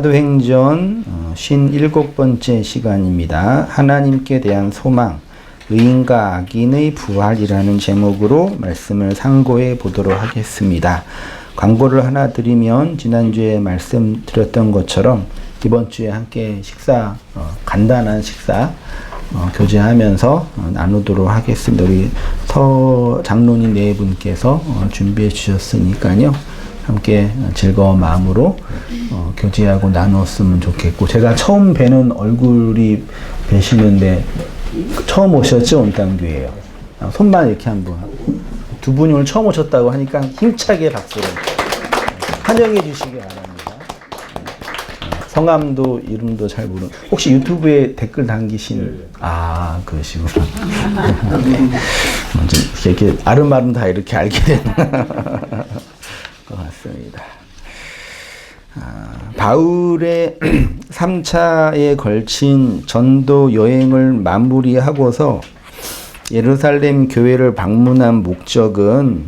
사도행전 57번째 시간입니다. 하나님께 대한 소망, 의인과 악인의 부활이라는 제목으로 말씀을 상고해 보도록 하겠습니다. 광고를 하나 드리면 지난주에 말씀드렸던 것처럼 이번 주에 함께 간단한 식사 교제하면서 나누도록 하겠습니다. 우리 서 장로님 네 분께서 준비해 주셨으니까요. 함께 즐거운 마음으로 교제하고 나눴으면 좋겠고, 제가 처음 뵈는 얼굴이 뵈시는데 처음 오셨죠? 온당교회에요. 손만 이렇게 한번. 두 분이 오늘 처음 오셨다고 하니까 힘차게 박수를 환영해 주시기 바랍니다. 성함도 이름도 잘 모르는, 혹시 유튜브에 댓글 남기신? 그러시구나. 이렇게 아름아름 다 이렇게 알게 되는 것 같습니다. 바울의 3차에 걸친 전도 여행을 마무리하고서 예루살렘 교회를 방문한 목적은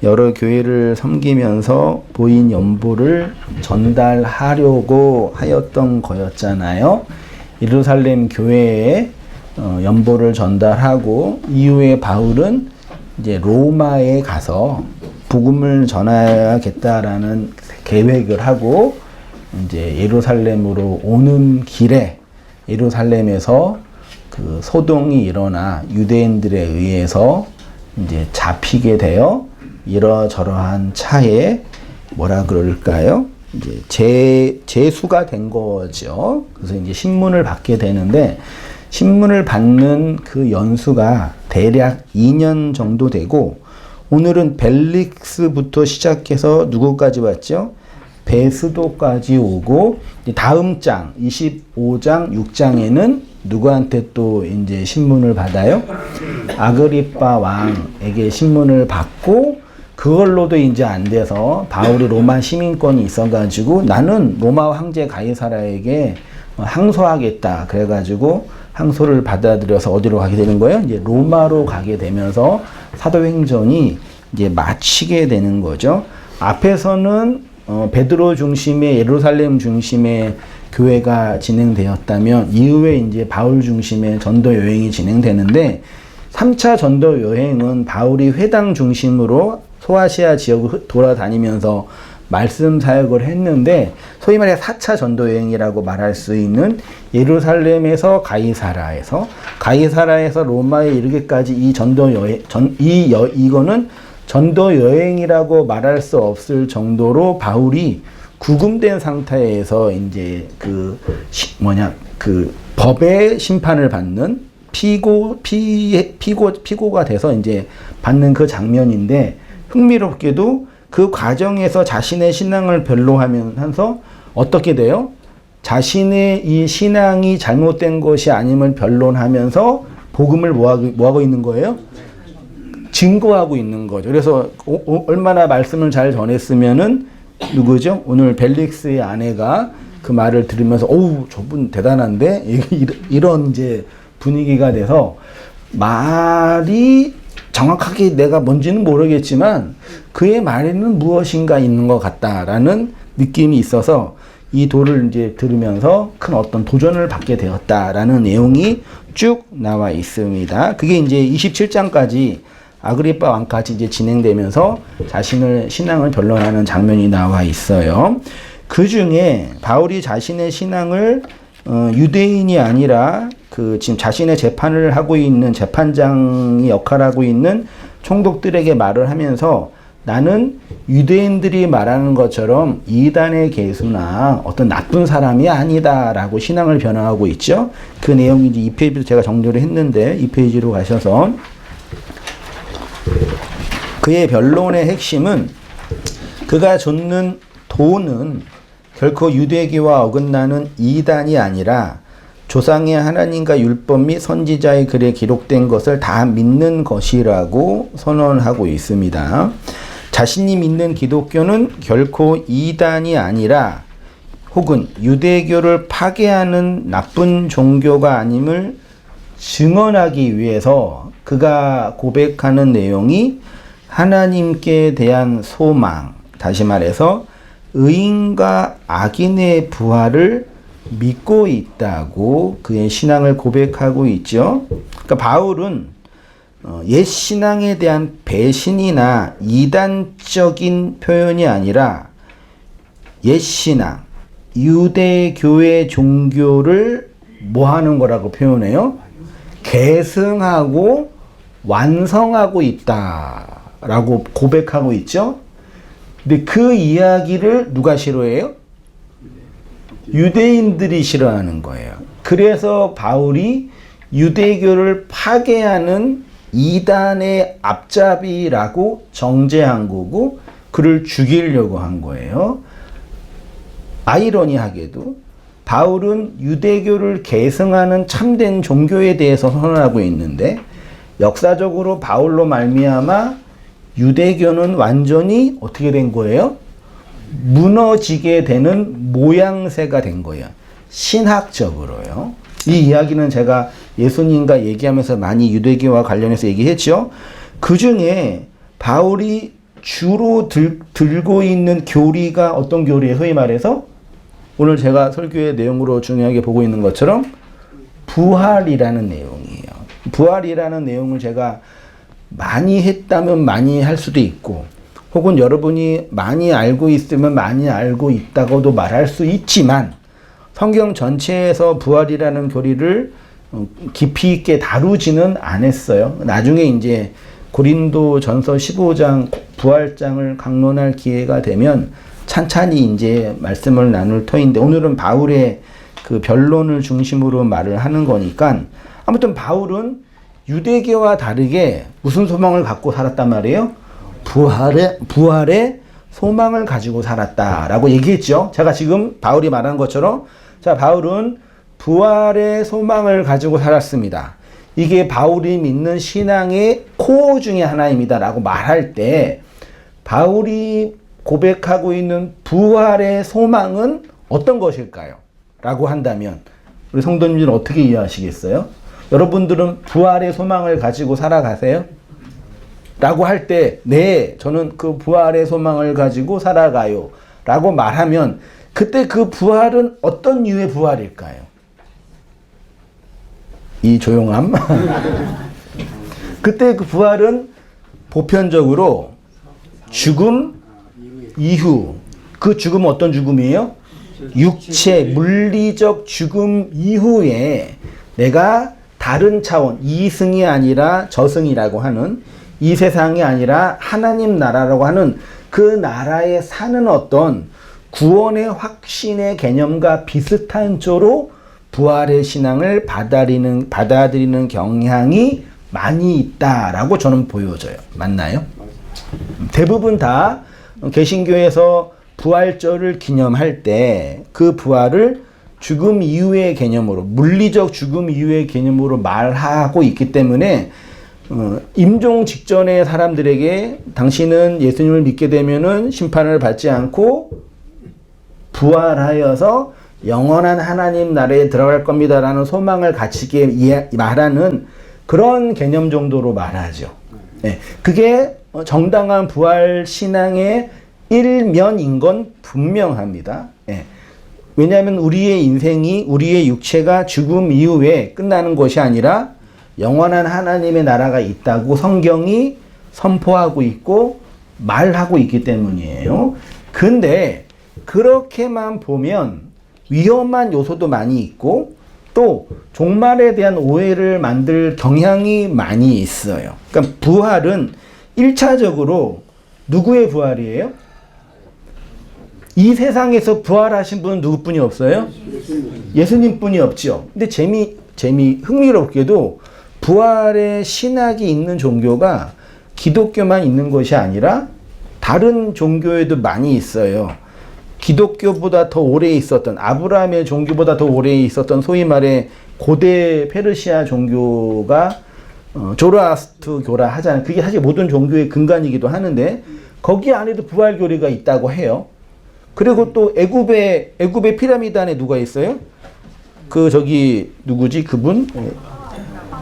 여러 교회를 섬기면서 보인 연보를 전달하려고 하였던 거였잖아요. 예루살렘 교회에 연보를 전달하고 이후에 바울은 이제 로마에 가서 복음을 전하겠다라는 계획을 하고 이제 예루살렘으로 오는 길에 예루살렘에서 그 소동이 일어나 유대인들에 의해서 이제 잡히게 되어 이러저러한 차에 뭐라 그럴까요? 이제 재수가 된 거죠. 그래서 이제 신문을 받게 되는데, 신문을 받는 그 연수가 대략 2년 정도 되고, 오늘은 벨릭스부터 시작해서 누구까지 왔죠? 베스도까지 오고, 다음 장 25장 6장에는 누구한테 또 이제 신문을 받아요? 아그리빠 왕에게 신문을 받고, 그걸로도 이제 안 돼서 바울이 로마 시민권이 있어가지고 나는 로마 황제 가이사라에게 항소하겠다. 그래가지고 항소를 받아들여서 어디로 가게 되는 거예요? 이제 로마로 가게 되면서 사도행전이 이제 마치게 되는 거죠. 앞에서는 베드로 중심의 예루살렘 중심의 교회가 진행되었다면 이후에 이제 바울 중심의 전도 여행이 진행되는데, 3차 전도 여행은 바울이 회당 중심으로 소아시아 지역을 돌아다니면서 말씀 사역을 했는데, 소위 말해 4차 전도 여행이라고 말할 수 있는 예루살렘에서 가이사라에서 로마에 이르기까지 이 전도 여행, 이거는 전도 여행이라고 말할 수 없을 정도로 바울이 구금된 상태에서 이제 그 법의 심판을 받는 피고가 돼서 이제 받는 그 장면인데, 흥미롭게도 그 과정에서 자신의 신앙을 변로하면서 어떻게 돼요? 자신의 이 신앙이 잘못된 것이 아님을 변론하면서 복음을 뭐하고 있는 거예요? 증거하고 있는 거죠. 그래서 얼마나 말씀을 잘 전했으면은 누구죠? 오늘 벨릭스의 아내가 그 말을 들으면서 저분 대단한데? 이런 이제 분위기가 돼서, 말이 정확하게 내가 뭔지는 모르겠지만 그의 말에는 무엇인가 있는 것 같다라는 느낌이 있어서 이 도를 이제 들으면서 큰 어떤 도전을 받게 되었다라는 내용이 쭉 나와 있습니다. 그게 이제 27장까지 아그리빠 왕까지 이제 진행되면서 자신을 신앙을 변론하는 장면이 나와 있어요. 그 중에 바울이 자신의 신앙을 유대인이 아니라 지금 자신의 재판을 하고 있는 재판장이 역할하고 있는 총독들에게 말을 하면서, 나는 유대인들이 말하는 것처럼 이단의 개수나 어떤 나쁜 사람이 아니다라고 신앙을 변화하고 있죠. 그 내용이 이제 2페이지로 제가 정리를 했는데 2페이지로 가셔서, 그의 변론의 핵심은 그가 좇는 도는 결코 유대교와 어긋나는 이단이 아니라 조상의 하나님과 율법 및 선지자의 글에 기록된 것을 다 믿는 것이라고 선언하고 있습니다. 자신이 믿는 기독교는 결코 이단이 아니라 혹은 유대교를 파괴하는 나쁜 종교가 아님을 증언하기 위해서 그가 고백하는 내용이 하나님께 대한 소망, 다시 말해서 의인과 악인의 부활을 믿고 있다고 그의 신앙을 고백하고 있죠. 그러니까 바울은 옛 신앙에 대한 배신이나 이단적인 표현이 아니라 옛 신앙, 유대교의 종교를 뭐 하는 거라고 표현해요? 계승하고 완성하고 있다라고 고백하고 있죠. 근데 그 이야기를 누가 싫어해요? 유대인들이 싫어하는 거예요. 그래서 바울이 유대교를 파괴하는 이단의 앞잡이라고 정죄한 거고 그를 죽이려고 한 거예요. 아이러니하게도 바울은 유대교를 계승하는 참된 종교에 대해서 선언하고 있는데 역사적으로 바울로 말미암아 유대교는 완전히 어떻게 된 거예요? 무너지게 되는 모양새가 된 거예요. 신학적으로요. 이 이야기는 제가 예수님과 얘기하면서 많이 유대교와 관련해서 얘기했죠. 그 중에 바울이 주로 들고 있는 교리가 어떤 교리예요? 소위 말해서 오늘 제가 설교의 내용으로 중요하게 보고 있는 것처럼 부활이라는 내용이에요. 부활이라는 내용을 제가 많이 했다면 많이 할 수도 있고 혹은 여러분이 많이 알고 있으면 많이 알고 있다고도 말할 수 있지만 성경 전체에서 부활이라는 교리를 깊이 있게 다루지는 않았어요. 나중에 이제 고린도전서 15장 부활장을 강론할 기회가 되면 찬찬히 이제 말씀을 나눌 터인데 오늘은 바울의 그 변론을 중심으로 말을 하는 거니까 아무튼 바울은 유대교와 다르게 무슨 소망을 갖고 살았단 말이에요? 부활의 소망을 가지고 살았다라고 얘기했죠. 제가 지금 바울이 말한 것처럼 자, 바울은 부활의 소망을 가지고 살았습니다. 이게 바울이 믿는 신앙의 코어 중에 하나입니다. 라고 말할 때 바울이 고백하고 있는 부활의 소망은 어떤 것일까요? 라고 한다면 우리 성도님들은 어떻게 이해하시겠어요? 여러분들은 부활의 소망을 가지고 살아가세요? 라고 할 때 네, 저는 그 부활의 소망을 가지고 살아가요. 라고 말하면 그때 그 부활은 어떤 류의 부활일까요? 이 조용함? 그때 그 부활은 보편적으로 죽음 이후 그 죽음은 어떤 죽음이에요? 육체, 물리적 죽음 이후에 내가 다른 차원, 이승이 아니라 저승이라고 하는 이 세상이 아니라 하나님 나라라고 하는 그 나라에 사는 어떤 구원의 확신의 개념과 비슷한 쪽으로 부활의 신앙을 받아들이는 경향이 많이 있다라고 저는 보여져요. 맞나요? 대부분 다 개신교에서 부활절을 기념할 때 그 부활을 죽음 이후의 개념으로 물리적 죽음 이후의 개념으로 말하고 있기 때문에 임종 직전의 사람들에게 당신은 예수님을 믿게 되면은 심판을 받지 않고 부활하여서 영원한 하나님 나라에 들어갈 겁니다라는 소망을 갖추게 말하는 그런 개념 정도로 말하죠. 네, 그게 정당한 부활 신앙의 일면인 건 분명합니다. 네. 왜냐하면 우리의 인생이 우리의 육체가 죽음 이후에 끝나는 것이 아니라 영원한 하나님의 나라가 있다고 성경이 선포하고 있고 말하고 있기 때문이에요. 근데 그렇게만 보면 위험한 요소도 많이 있고 또 종말에 대한 오해를 만들 경향이 많이 있어요. 그러니까 부활은 1차적으로 누구의 부활이에요? 이 세상에서 부활하신 분은 누구뿐이 없어요? 예수님뿐이 없죠. 근데 흥미롭게도 부활의 신학이 있는 종교가 기독교만 있는 것이 아니라 다른 종교에도 많이 있어요. 기독교보다 더 오래 있었던 아브라함의 종교보다 더 오래 있었던 소위 말해 고대 페르시아 종교가 조로아스트교라 하잖아요. 그게 사실 모든 종교의 근간이기도 하는데 거기 안에도 부활 교리가 있다고 해요. 그리고 또 애굽의 피라미드 안에 누가 있어요? 누구지? 그분?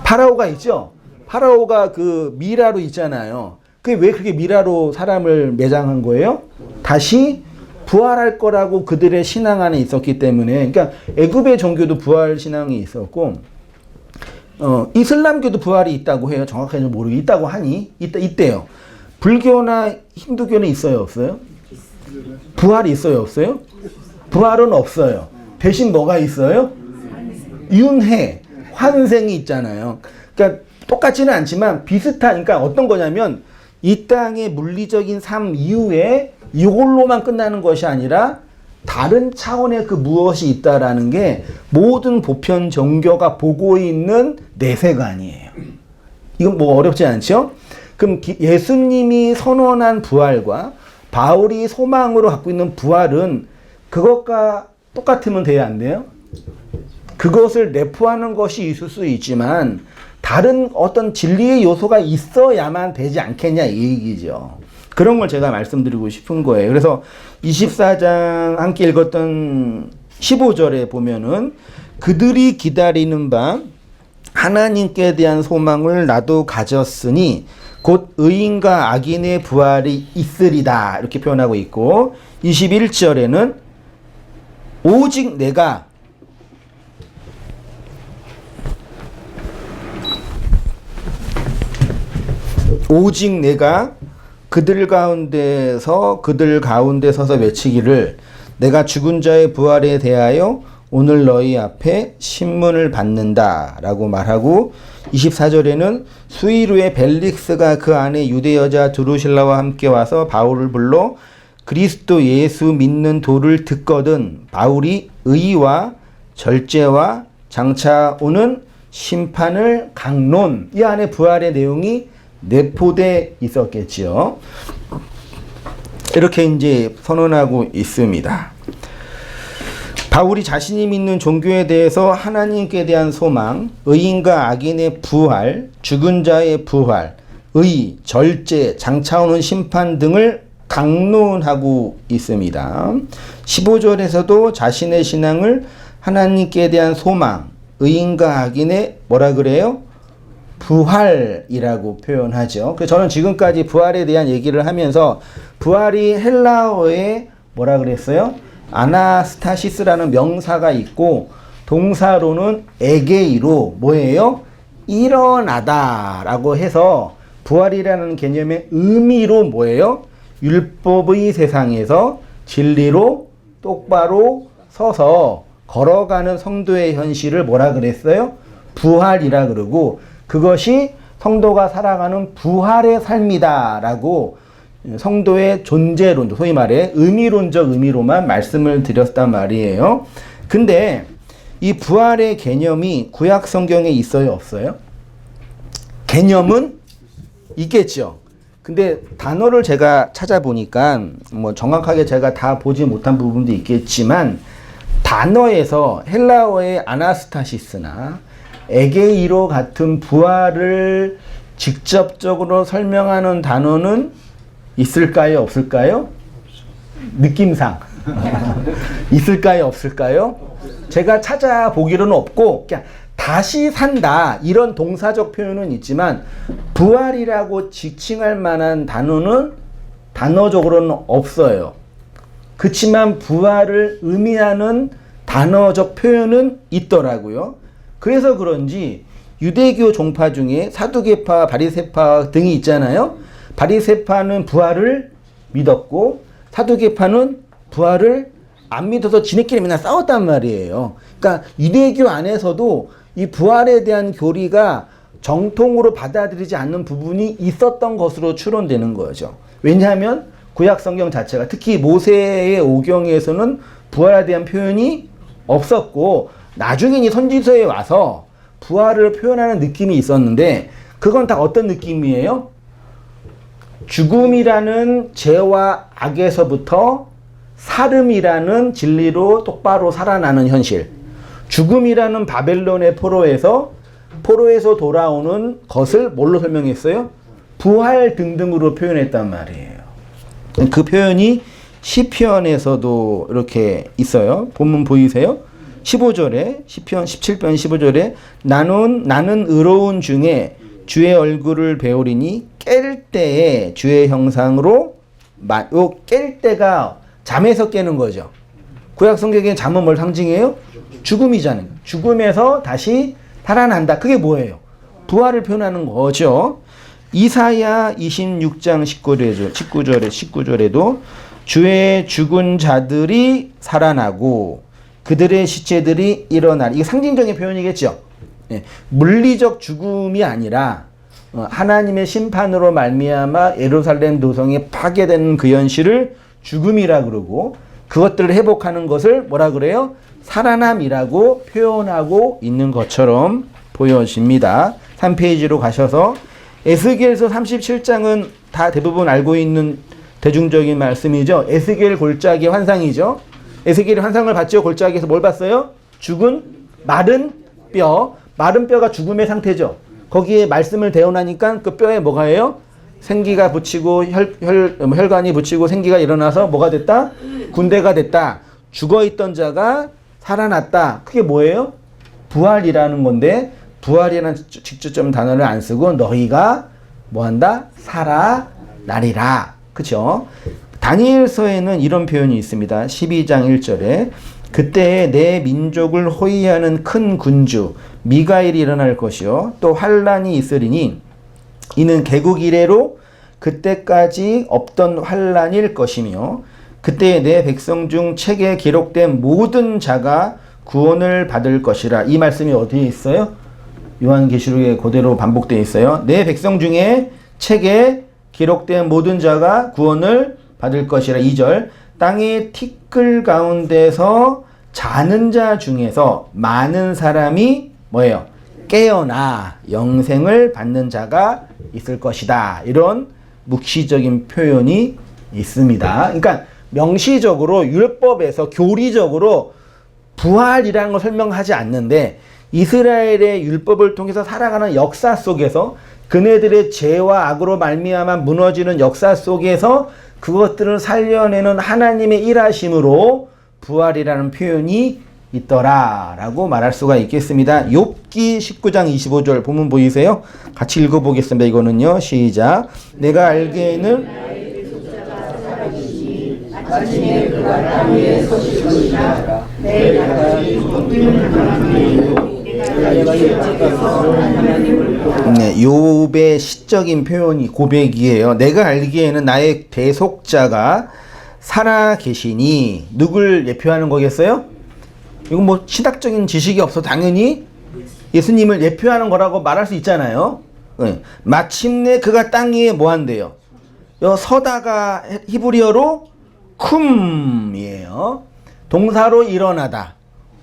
파라오가 있죠? 파라오가 그 미라로 있잖아요. 그게 왜 그렇게 미라로 사람을 매장한 거예요? 다시 부활할 거라고 그들의 신앙 안에 있었기 때문에, 그러니까 애굽의 종교도 부활 신앙이 있었고, 이슬람교도 부활이 있다고 해요. 정확하게 모르고 있다고 하니 있대요. 불교나 힌두교는 있어요, 없어요? 부활이 있어요, 없어요? 부활은 없어요. 대신 뭐가 있어요? 윤회, 환생이 있잖아요. 그러니까 똑같지는 않지만 비슷한, 그러니까 어떤 거냐면 이 땅의 물리적인 삶 이후에 이걸로만 끝나는 것이 아니라 다른 차원의 그 무엇이 있다라는 게 모든 보편 종교가 보고 있는 내세관이에요. 이건 뭐 어렵지 않죠? 그럼 예수님이 선언한 부활과 바울이 소망으로 갖고 있는 부활은 그것과 똑같으면 돼야 안 돼요? 그것을 내포하는 것이 있을 수 있지만 다른 어떤 진리의 요소가 있어야만 되지 않겠냐 이 얘기죠. 그런 걸 제가 말씀드리고 싶은 거예요. 그래서 24장 함께 읽었던 15절에 보면은 그들이 기다리는 바 하나님께 대한 소망을 나도 가졌으니 곧 의인과 악인의 부활이 있으리다 이렇게 표현하고 있고, 21절에는 오직 내가 그들 가운데 서서 외치기를 내가 죽은 자의 부활에 대하여 오늘 너희 앞에 신문을 받는다 라고 말하고, 24절에는 수일 후에 벨릭스가 그 안에 유대 여자 드루실라와 함께 와서 바울을 불러 그리스도 예수 믿는 도를 듣거든 바울이 의와 절제와 장차 오는 심판을 강론, 이 안에 부활의 내용이 내포돼 있었겠지요. 이렇게 이제 선언하고 있습니다. 바울이 자신이 믿는 종교에 대해서 하나님께 대한 소망, 의인과 악인의 부활, 죽은 자의 부활, 의, 절제, 장차 오는 심판 등을 강론하고 있습니다. 15절에서도 자신의 신앙을 하나님께 대한 소망, 의인과 악인의 뭐라 그래요? 부활이라고 표현하죠. 그래서 저는 지금까지 부활에 대한 얘기를 하면서 부활이 헬라어에 뭐라 그랬어요? 아나스타시스라는 명사가 있고 동사로는 에게이로 뭐예요? 일어나다 라고 해서 부활이라는 개념의 의미로 뭐예요? 율법의 세상에서 진리로 똑바로 서서 걸어가는 성도의 현실을 뭐라 그랬어요? 부활이라 그러고, 그것이 성도가 살아가는 부활의 삶이다 라고 성도의 존재론, 소위 말해 의미론적 의미로만 말씀을 드렸단 말이에요. 근데 이 부활의 개념이 구약 성경에 있어요, 없어요? 개념은 있겠죠. 근데 단어를 제가 찾아보니까 뭐 정확하게 제가 다 보지 못한 부분도 있겠지만 단어에서 헬라어의 아나스타시스나 에게이로 같은 부활을 직접적으로 설명하는 단어는 있을까요? 없을까요? 느낌상 있을까요? 없을까요? 제가 찾아보기로는 없고 그냥 다시 산다 이런 동사적 표현은 있지만 부활이라고 지칭할 만한 단어는 단어적으로는 없어요. 그렇지만 부활을 의미하는 단어적 표현은 있더라고요. 그래서 그런지 유대교 종파 중에 사두개파, 바리새파 등이 있잖아요. 바리새파는 부활을 믿었고 사두개파는 부활을 안 믿어서 지네끼리 맨날 싸웠단 말이에요. 그러니까 유대교 안에서도 이 부활에 대한 교리가 정통으로 받아들이지 않는 부분이 있었던 것으로 추론되는 거죠. 왜냐하면 구약 성경 자체가 특히 모세의 오경에서는 부활에 대한 표현이 없었고 나중에 이 선지서에 와서 부활을 표현하는 느낌이 있었는데 그건 다 어떤 느낌이에요? 죽음이라는 죄와 악에서부터 살음이라는 진리로 똑바로 살아나는 현실, 죽음이라는 바벨론의 포로에서 돌아오는 것을 뭘로 설명했어요? 부활 등등으로 표현했단 말이에요. 그 표현이 시편에서도 이렇게 있어요. 본문 보이세요? 15절에 시편 17편 15절에 나는 의로운 중에 주의 얼굴을 배우리니 깰 때에 주의 형상으로 깰 때가 잠에서 깨는 거죠. 구약 성경의 잠은 뭘 상징해요? 죽음이잖아요. 죽음에서 다시 살아난다. 그게 뭐예요? 부활을 표현하는 거죠. 이사야 26장 19절에도 주의 죽은 자들이 살아나고 그들의 시체들이 일어나리. 이게 상징적인 표현이겠죠. 예, 물리적 죽음이 아니라 하나님의 심판으로 말미암아 예루살렘 도성이 파괴되는 그 현실을 죽음이라 그러고 그것들을 회복하는 것을 뭐라 그래요? 살아남이라고 표현하고 있는 것처럼 보여집니다. 3페이지로 가셔서 에스겔서 37장은 다 대부분 알고 있는 대중적인 말씀이죠. 에스겔 골짜기 환상이죠. 에스겔이 환상을 봤죠. 골짜기에서 뭘 봤어요? 죽은 마른 뼈. 마른 뼈가 죽음의 상태죠. 거기에 말씀을 대어나니까 그 뼈에 뭐가 해요? 생기가 붙이고 혈관이 붙이고 생기가 일어나서 뭐가 됐다? 군대가 됐다. 죽어있던 자가 살아났다. 그게 뭐예요? 부활이라는 건데 부활이라는 직접적인 단어를 안 쓰고 너희가 뭐한다? 살아나리라. 그쵸? 다니엘서에는 이런 표현이 있습니다. 12장 1절에 그때에 내 민족을 호위하는 큰 군주 미가엘이 일어날 것이요 또 환란이 있으리니 이는 개국 이래로 그때까지 없던 환란일 것이며 그때 내 백성 중 책에 기록된 모든 자가 구원을 받을 것이라. 이 말씀이 어디에 있어요? 요한계시록에 그대로 반복되어 있어요. 내 백성 중에 책에 기록된 모든 자가 구원을 받을 것이라. 2절 땅의 티끌 가운데서 자는 자 중에서 많은 사람이 뭐예요? 깨어나 영생을 받는 자가 있을 것이다. 이런 묵시적인 표현이 있습니다. 그러니까 명시적으로 율법에서 교리적으로 부활이라는 걸 설명하지 않는데 이스라엘의 율법을 통해서 살아가는 역사 속에서 그네들의 죄와 악으로 말미암아 무너지는 역사 속에서 그것들을 살려내는 하나님의 일하심으로 부활이라는 표현이 있더라라고 말할 수가 있겠습니다. 욥기 19장 25절 보면 보이세요? 같이 읽어보겠습니다. 이거는요. 시작. 내가 알기에는 네, 욥의 시적인 표현이 고백이에요. 내가 알기에는 나의 대속자가 살아 계시니 누굴 예표하는 거겠어요? 이건 뭐 신학적인 지식이 없어 당연히 예수님을 예표하는 거라고 말할 수 있잖아요. 네. 마침내 그가 땅 위에 뭐 한대요? 서다가 히브리어로 쿰이에요. 동사로 일어나다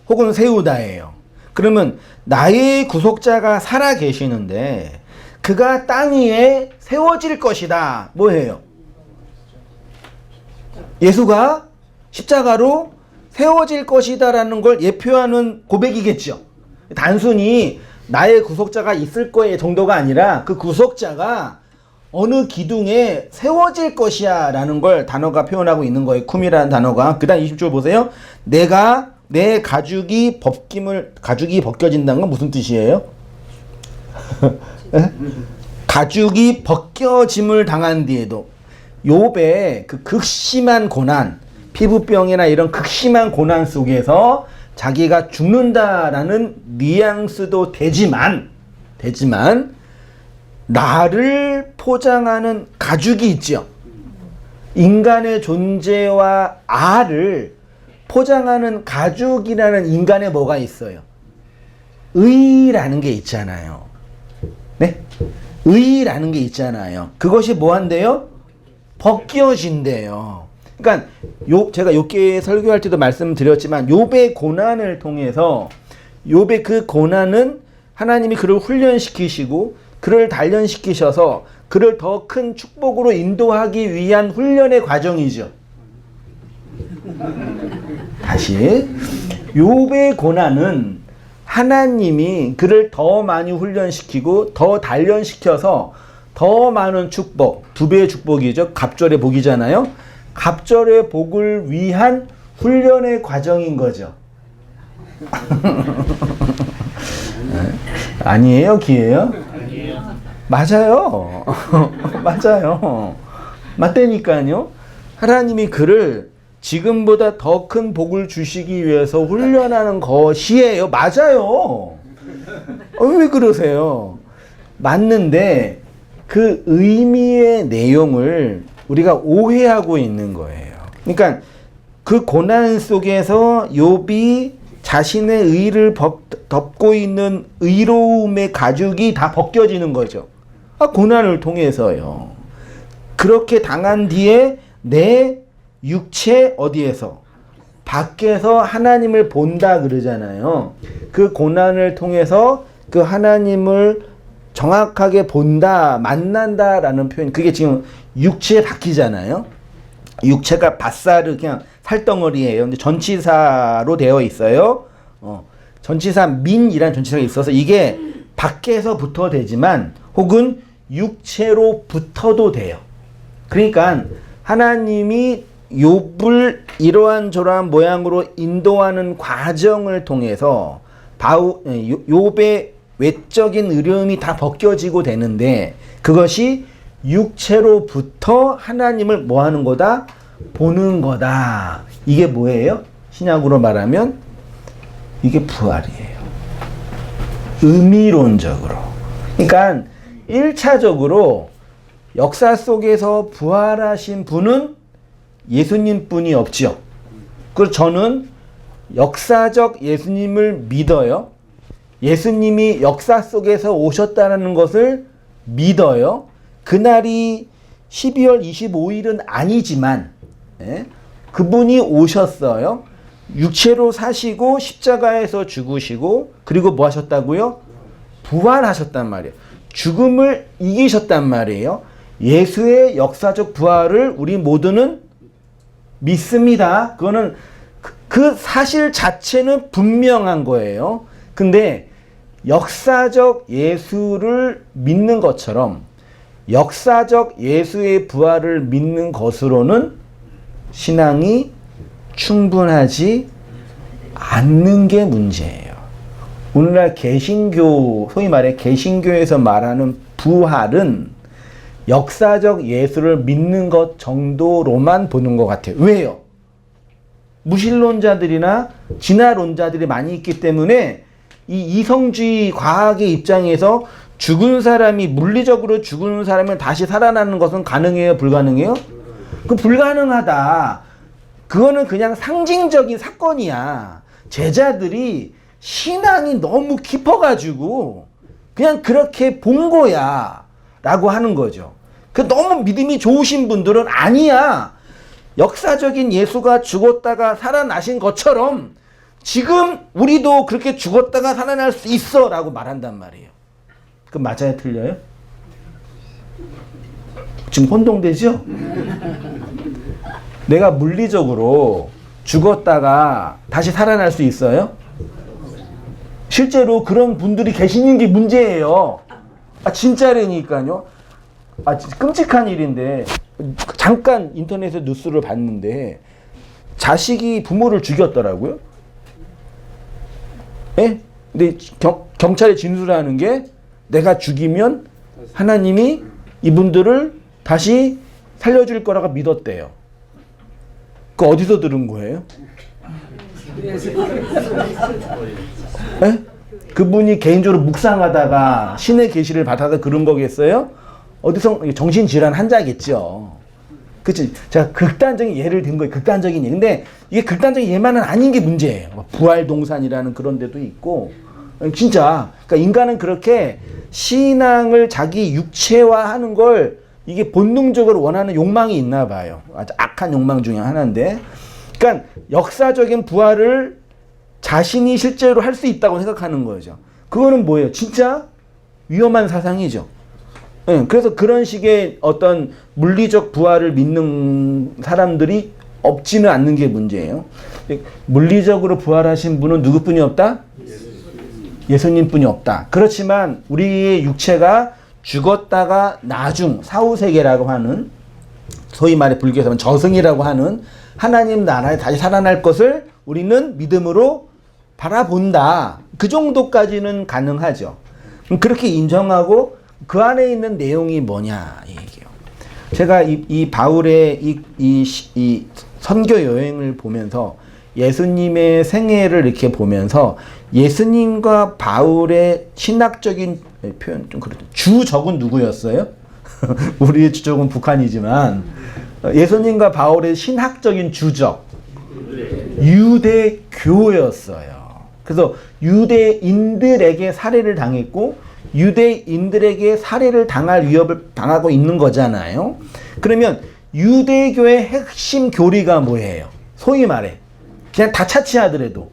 혹은 세우다예요. 그러면 나의 구속자가 살아 계시는데 그가 땅 위에 세워질 것이다. 뭐예요? 예수가 십자가로 세워질 것이다 라는 걸 예표하는 고백이겠죠. 단순히 나의 구속자가 있을 거의 정도가 아니라 그 구속자가 어느 기둥에 세워질 것이야 라는 걸 단어가 표현하고 있는 거예요. 쿰이라는 단어가. 그 다음 20절 보세요. 내가 내 가죽이 벗겨진다는 건 무슨 뜻이에요? 가죽이 벗겨짐을 당한 뒤에도 욥의 그 극심한 고난, 피부병이나 이런 극심한 고난 속에서 자기가 죽는다라는 뉘앙스도 되지만 나를 포장하는 가죽이 있죠. 인간의 존재와 아를 포장하는 가죽이라는 인간의 뭐가 있어요? 의라는 게 있잖아요. 네? 의라는 게 있잖아요. 그것이 뭐 한대요? 벗겨진대요. 그러니까 제가 욥기 설교할 때도 말씀드렸지만 욥의 고난을 통해서 욥의 그 고난은 하나님이 그를 훈련시키시고 그를 단련시키셔서 그를 더 큰 축복으로 인도하기 위한 훈련의 과정이죠. 다시 욥의 고난은 하나님이 그를 더 많이 훈련시키고 더 단련시켜서 더 많은 축복, 2배의 축복이죠. 갑절의 복이잖아요. 갑절의 복을 위한 훈련의 과정인 거죠. 아니에요? 기예요? 맞아요. 맞아요. 맞다니까요. 하나님이 그를 지금보다 더 큰 복을 주시기 위해서 훈련하는 것이에요. 맞아요. 왜 그러세요? 맞는데 그 의미의 내용을 우리가 오해하고 있는 거예요. 그러니까 그 고난 속에서 욥이 자신의 의를 덮고 있는 의로움의 가죽이 다 벗겨지는 거죠. 고난을 통해서요. 그렇게 당한 뒤에 내 육체 어디에서? 밖에서 하나님을 본다 그러잖아요. 그 고난을 통해서 그 하나님을 정확하게 본다, 만난다라는 표현. 그게 지금 육체에 바뀌잖아요. 육체가 밧살을 그냥 살덩어리예요. 근데 전치사로 되어 있어요. 전치사 민이라는 전치사가 있어서 이게 밖에서부터 되지만 혹은 육체로부터도 돼요. 그러니까 하나님이 욥을 이러한 저러한 모양으로 인도하는 과정을 통해서 욥의 외적인 의로움이 다 벗겨지고 되는데 그것이 육체로부터 하나님을 뭐 하는 거다? 보는 거다. 이게 뭐예요? 신약으로 말하면 이게 부활이에요. 의미론적으로. 그러니까 1차적으로 역사 속에서 부활하신 분은 예수님 뿐이 없죠. 그래서 저는 역사적 예수님을 믿어요. 예수님이 역사 속에서 오셨다는 것을 믿어요. 그날이 12월 25일은 아니지만 그분이 오셨어요. 육체로 사시고 십자가에서 죽으시고 그리고 뭐 하셨다고요? 부활하셨단 말이에요. 죽음을 이기셨단 말이에요. 예수의 역사적 부활을 우리 모두는 믿습니다. 그거는 그 사실 자체는 분명한 거예요. 근데 역사적 예수를 믿는 것처럼 역사적 예수의 부활을 믿는 것으로는 신앙이 충분하지 않는 게 문제예요. 오늘날 개신교, 소위 말해 개신교에서 말하는 부활은 역사적 예수를 믿는 것 정도로만 보는 것 같아요. 왜요? 무신론자들이나 진화론자들이 많이 있기 때문에 이 이성주의 과학의 입장에서 죽은 사람이 물리적으로 죽은 사람이 다시 살아나는 것은 가능해요? 불가능해요? 그 불가능하다. 그거는 그냥 상징적인 사건이야. 제자들이 신앙이 너무 깊어가지고 그냥 그렇게 본 거야 라고 하는 거죠. 그 너무 믿음이 좋으신 분들은 아니야. 역사적인 예수가 죽었다가 살아나신 것처럼 지금 우리도 그렇게 죽었다가 살아날 수 있어 라고 말한단 말이에요. 그 맞아요? 틀려요? 지금 혼동되죠? 내가 물리적으로 죽었다가 다시 살아날 수 있어요? 실제로 그런 분들이 계시는 게 문제예요. 진짜라니까요. 끔찍한 일인데 잠깐 인터넷에 뉴스를 봤는데 자식이 부모를 죽였더라고요. 예? 근데 경찰에 진술하는 게 내가 죽이면 하나님이 이분들을 다시 살려줄 거라고 믿었대요. 그 어디서 들은 거예요? 예? 그분이 개인적으로 묵상하다가 신의 계시를 받아서 그런 거겠어요? 어디서 정신질환 환자겠죠. 그치? 제가 극단적인 예를 든 거예요. 극단적인 예. 근데 이게 극단적인 예만은 아닌 게 문제예요. 부활동산이라는 그런 데도 있고. 진짜. 그러니까 인간은 그렇게 신앙을 자기 육체화하는 걸 이게 본능적으로 원하는 욕망이 있나 봐요. 아주 악한 욕망 중에 하나인데. 그러니까 역사적인 부활을 자신이 실제로 할 수 있다고 생각하는 거죠. 그거는 뭐예요? 진짜 위험한 사상이죠. 네, 그래서 그런 식의 어떤 물리적 부활을 믿는 사람들이 없지는 않는 게 문제예요. 물리적으로 부활하신 분은 누구뿐이 없다? 예수님뿐이 없다. 그렇지만 우리의 육체가 죽었다가 나중 사후세계라고 하는, 소위 말해 불교에서 하면 저승이라고 하는 하나님 나라에 다시 살아날 것을 우리는 믿음으로 바라본다. 그 정도까지는 가능하죠. 그렇게 인정하고 그 안에 있는 내용이 뭐냐 이 얘기예요. 제가 이 바울의 이 선교 여행을 보면서 예수님의 생애를 이렇게 보면서 예수님과 바울의 신학적인 표현 좀 그렇죠. 주적은 누구였어요? 우리의 주적은 북한이지만 예수님과 바울의 신학적인 주적 유대교였어요. 그래서 유대인들에게 살해를 당했고 유대인들에게 살해를 당할 위협을 당하고 있는 거잖아요. 그러면 유대교의 핵심 교리가 뭐예요? 소위 말해 그냥 다 차치하더라도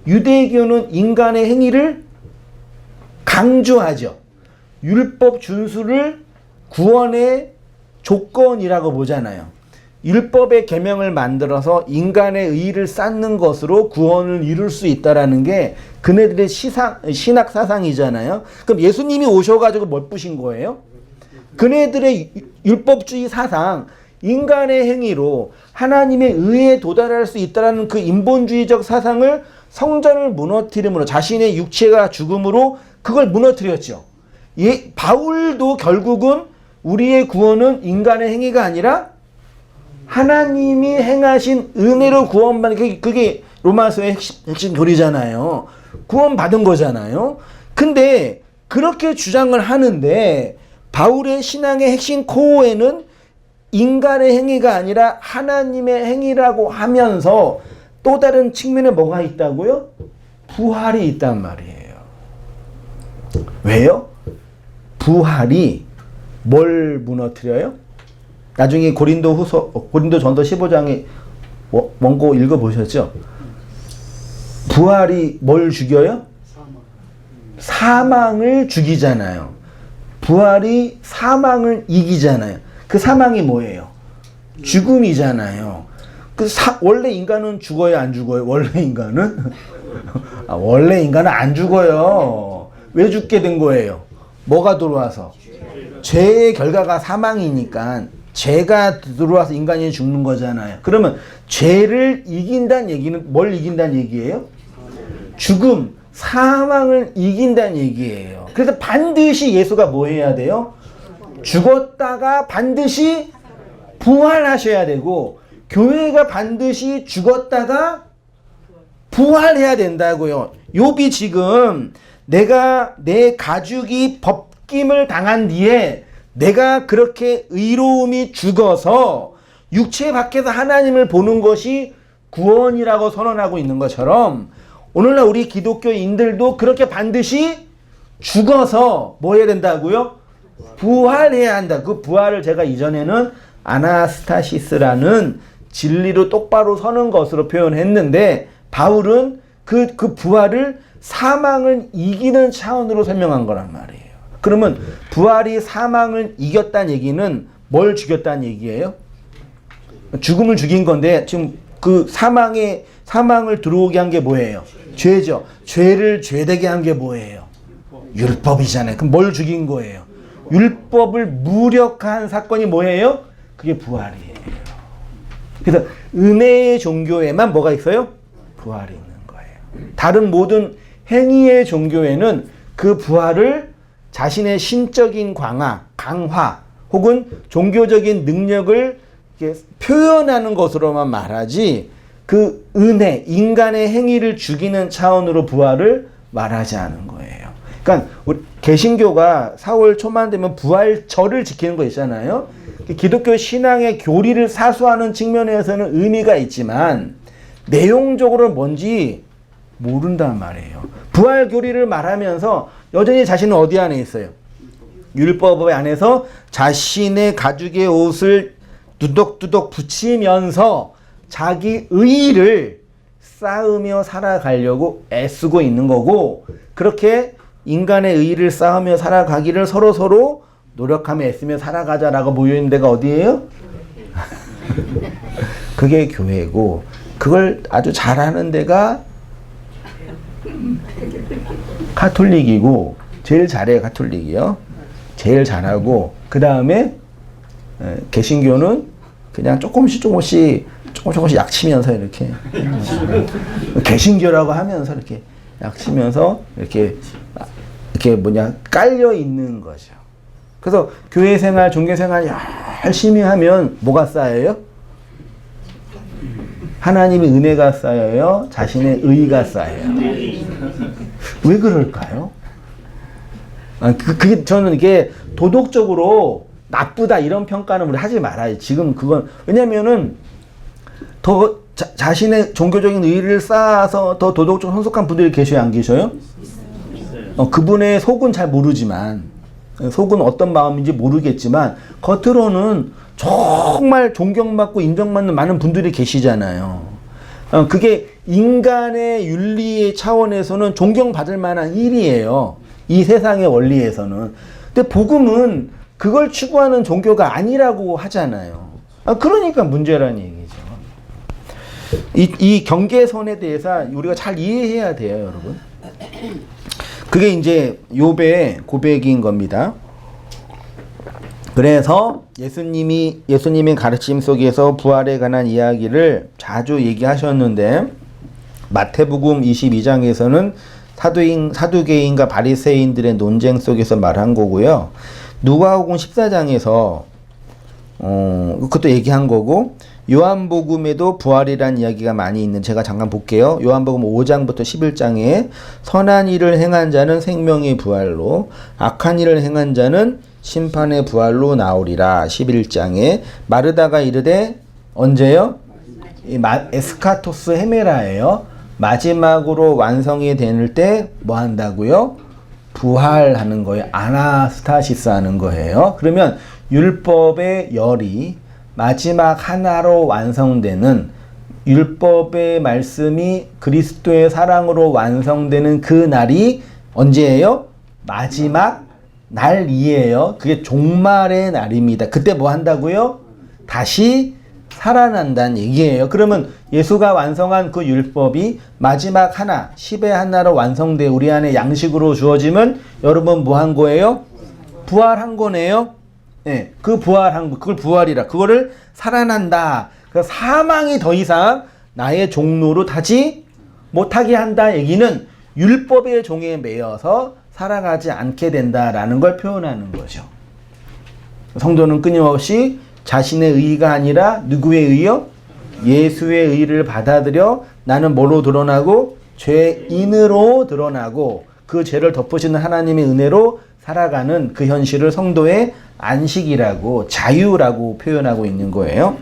유대교는 인간의 행위를 강조하죠. 율법 준수를 구원의 조건이라고 보잖아요. 율법의 계명을 만들어서 인간의 의의를 쌓는 것으로 구원을 이룰 수 있다라는 게 그네들의 신학 사상이잖아요. 그럼 예수님이 오셔가지고 뭘 부신 거예요? 그네들의 율법주의 사상, 인간의 행위로 하나님의 의에 도달할 수 있다라는 그 인본주의적 사상을 성전을 무너뜨림으로 자신의 육체가 죽음으로 그걸 무너뜨렸죠. 바울도 결국은 우리의 구원은 인간의 행위가 아니라 하나님이 행하신 은혜로 구원받는 그게 로마서의 핵심 교리잖아요. 구원받은 거잖아요. 근데 그렇게 주장을 하는데 바울의 신앙의 핵심 코어에는 인간의 행위가 아니라 하나님의 행위라고 하면서 또 다른 측면에 뭐가 있다고요? 부활이 있단 말이에요. 왜요? 부활이 뭘 무너뜨려요? 나중에 고린도전서 15장에 원고 읽어보셨죠? 부활이 뭘 죽여요? 사망을 죽이잖아요. 부활이 사망을 이기잖아요. 그 사망이 뭐예요? 죽음이잖아요. 원래 인간은 죽어요, 안 죽어요? 원래 인간은? 원래 인간은 안 죽어요. 왜 죽게 된 거예요? 뭐가 들어와서? 죄의 결과가 사망이니까 죄가 들어와서 인간이 죽는 거잖아요. 그러면 죄를 이긴다는 얘기는 뭘 이긴다는 얘기예요? 죽음, 사망을 이긴다는 얘기예요. 그래서 반드시 예수가 뭐 해야 돼요? 죽었다가 반드시 부활하셔야 되고 교회가 반드시 죽었다가 부활해야 된다고요. 욥이 지금 내가 내 가죽이 벗김을 당한 뒤에 내가 그렇게 의로움이 죽어서 육체 밖에서 하나님을 보는 것이 구원이라고 선언하고 있는 것처럼 오늘날 우리 기독교인들도 그렇게 반드시 죽어서 뭐 해야 된다고요? 부활해야 한다. 그 부활을 제가 이전에는 아나스타시스라는 진리로 똑바로 서는 것으로 표현했는데 바울은 그 부활을 사망을 이기는 차원으로 설명한 거란 말이에요. 그러면 부활이 사망을 이겼다는 얘기는 뭘 죽였다는 얘기예요? 죽음을 죽인 건데 지금 그 사망을 들어오게 한 게 뭐예요? 죄죠. 죄를 죄되게 한 게 뭐예요? 율법이잖아요. 그럼 뭘 죽인 거예요? 율법을 무력화한 사건이 뭐예요? 그게 부활이에요. 그래서 은혜의 종교에만 뭐가 있어요? 부활이 있는 거예요. 다른 모든 행위의 종교에는 그 부활을 자신의 신적인 강화 혹은 종교적인 능력을 표현하는 것으로만 말하지 그 은혜, 인간의 행위를 죽이는 차원으로 부활을 말하지 않은 거예요. 그러니까 개신교가 4월 초만 되면 부활절을 지키는 거 있잖아요. 기독교 신앙의 교리를 사수하는 측면에서는 의미가 있지만 내용적으로 뭔지 모른단 말이에요. 부활 교리를 말하면서 여전히 자신은 어디 안에 있어요? 율법 안에서 자신의 가죽의 옷을 두덕두덕 붙이면서 자기 의의를 쌓으며 살아가려고 애쓰고 있는 거고 그렇게 인간의 의의를 쌓으며 살아가기를 서로 노력하며 애쓰며 살아가자라고 모여있는 데가 어디예요? 그게 교회고 그걸 아주 잘하는 데가 가톨릭이고 제일 잘해요. 가톨릭이요. 제일 잘하고 그 다음에 개신교는 그냥 조금씩 약치면서 이렇게 개신교라고 하면서 이렇게 약치면서 이렇게 깔려 있는 거죠. 그래서 교회 생활, 종교 생활 열심히 하면 뭐가 쌓여요? 하나님의 은혜가 쌓여요? 자신의 의가 쌓여요? 왜 그럴까요? 그게 저는 이게 도덕적으로 나쁘다 이런 평가는 우리 하지 말아요. 지금 그건 왜냐면은 더 자신의 종교적인 의의를 쌓아서 더 도덕적으로 성숙한 분들이 계셔요, 안 계셔요? 그분의 속은 잘 모르지만 속은 어떤 마음인지 모르겠지만 겉으로는 정말 존경받고 인정받는 많은 분들이 계시잖아요. 그게 인간의 윤리의 차원에서는 존경받을 만한 일이에요. 이 세상의 원리에서는. 근데 복음은 그걸 추구하는 종교가 아니라고 하잖아요. 그러니까 문제라는 얘기죠. 이 경계선에 대해서 우리가 잘 이해해야 돼요, 여러분. 그게 이제 욥의 고백인 겁니다. 그래서 예수님의 가르침 속에서 부활에 관한 이야기를 자주 얘기하셨는데 마태복음 22장에서는 사두개인과 바리새인들의 논쟁 속에서 말한 거고요. 누가복음 14장에서 그것도 얘기한 거고 요한복음에도 부활이라는 이야기가 많이 있는 제가 잠깐 볼게요. 요한복음 5장부터 11장에 선한 일을 행한 자는 생명의 부활로 악한 일을 행한 자는 심판의 부활로 나오리라. 11장에 마르다가 이르되 언제요? 에스카토스 헤메라예요. 마지막으로 완성이 되는 때 뭐 한다고요? 부활하는 거예요. 아나스타시스 하는 거예요. 그러면 율법의 열이 마지막 하나로 완성되는 율법의 말씀이 그리스도의 사랑으로 완성되는 그 날이 언제예요? 마지막 날이에요. 그게 종말의 날입니다. 그때 뭐 한다고요? 다시 살아난다는 얘기예요. 그러면 예수가 완성한 그 율법이 마지막 하나, 10의 하나로 완성돼 우리 안에 양식으로 주어지면 여러분 뭐 한 거예요? 부활한 거네요. 네, 그 부활한 거, 그걸 부활이라. 그거를 살아난다. 그래서 사망이 더 이상 나의 종로로 타지 못하게 한다 얘기는 율법의 종에 매여서 살아가지 않게 된다라는 걸 표현하는 거죠. 성도는 끊임없이 자신의 의의가 아니라 누구의 의요? 예수의 의를 받아들여 나는 뭐로 드러나고? 죄인으로 드러나고 그 죄를 덮으시는 하나님의 은혜로 살아가는 그 현실을 성도의 안식이라고 자유라고 표현하고 있는 거예요.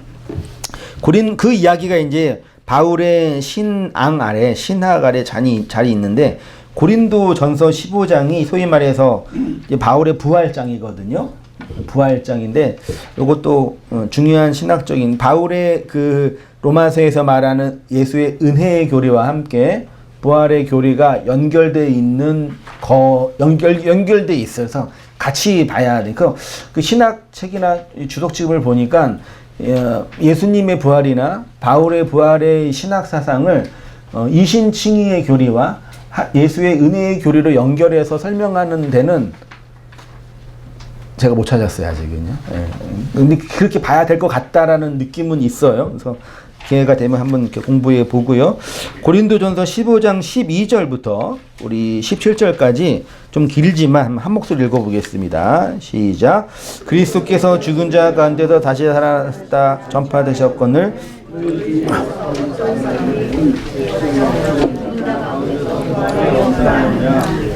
그 이야기가 이제 바울의 신앙 아래 신학 아래 자리 있는데 고린도 전서 15장이 소위 말해서 바울의 부활장이거든요. 부활장인데 이것도 중요한 신학적인 바울의 그 로마서에서 말하는 예수의 은혜의 교리와 함께 부활의 교리가 연결돼 있는 연결돼 있어서 같이 봐야 돼. 그 신학 책이나 주석집을 보니까 예수님의 부활이나 바울의 부활의 신학 사상을 이신칭의의 교리와 예수의 은혜의 교리로 연결해서 설명하는 데는 제가 못 찾았어요, 아직은요. 근데 그렇게 봐야 될 것 같다라는 느낌은 있어요. 그래서 기회가 되면 한번 이렇게 공부해 보고요. 고린도전서 15장 12절부터 우리 17절까지 좀 길지만 한 목소리 읽어보겠습니다. 시작. 그리스도께서 죽은 자 가운데서 다시 살아났다 전파되셨거늘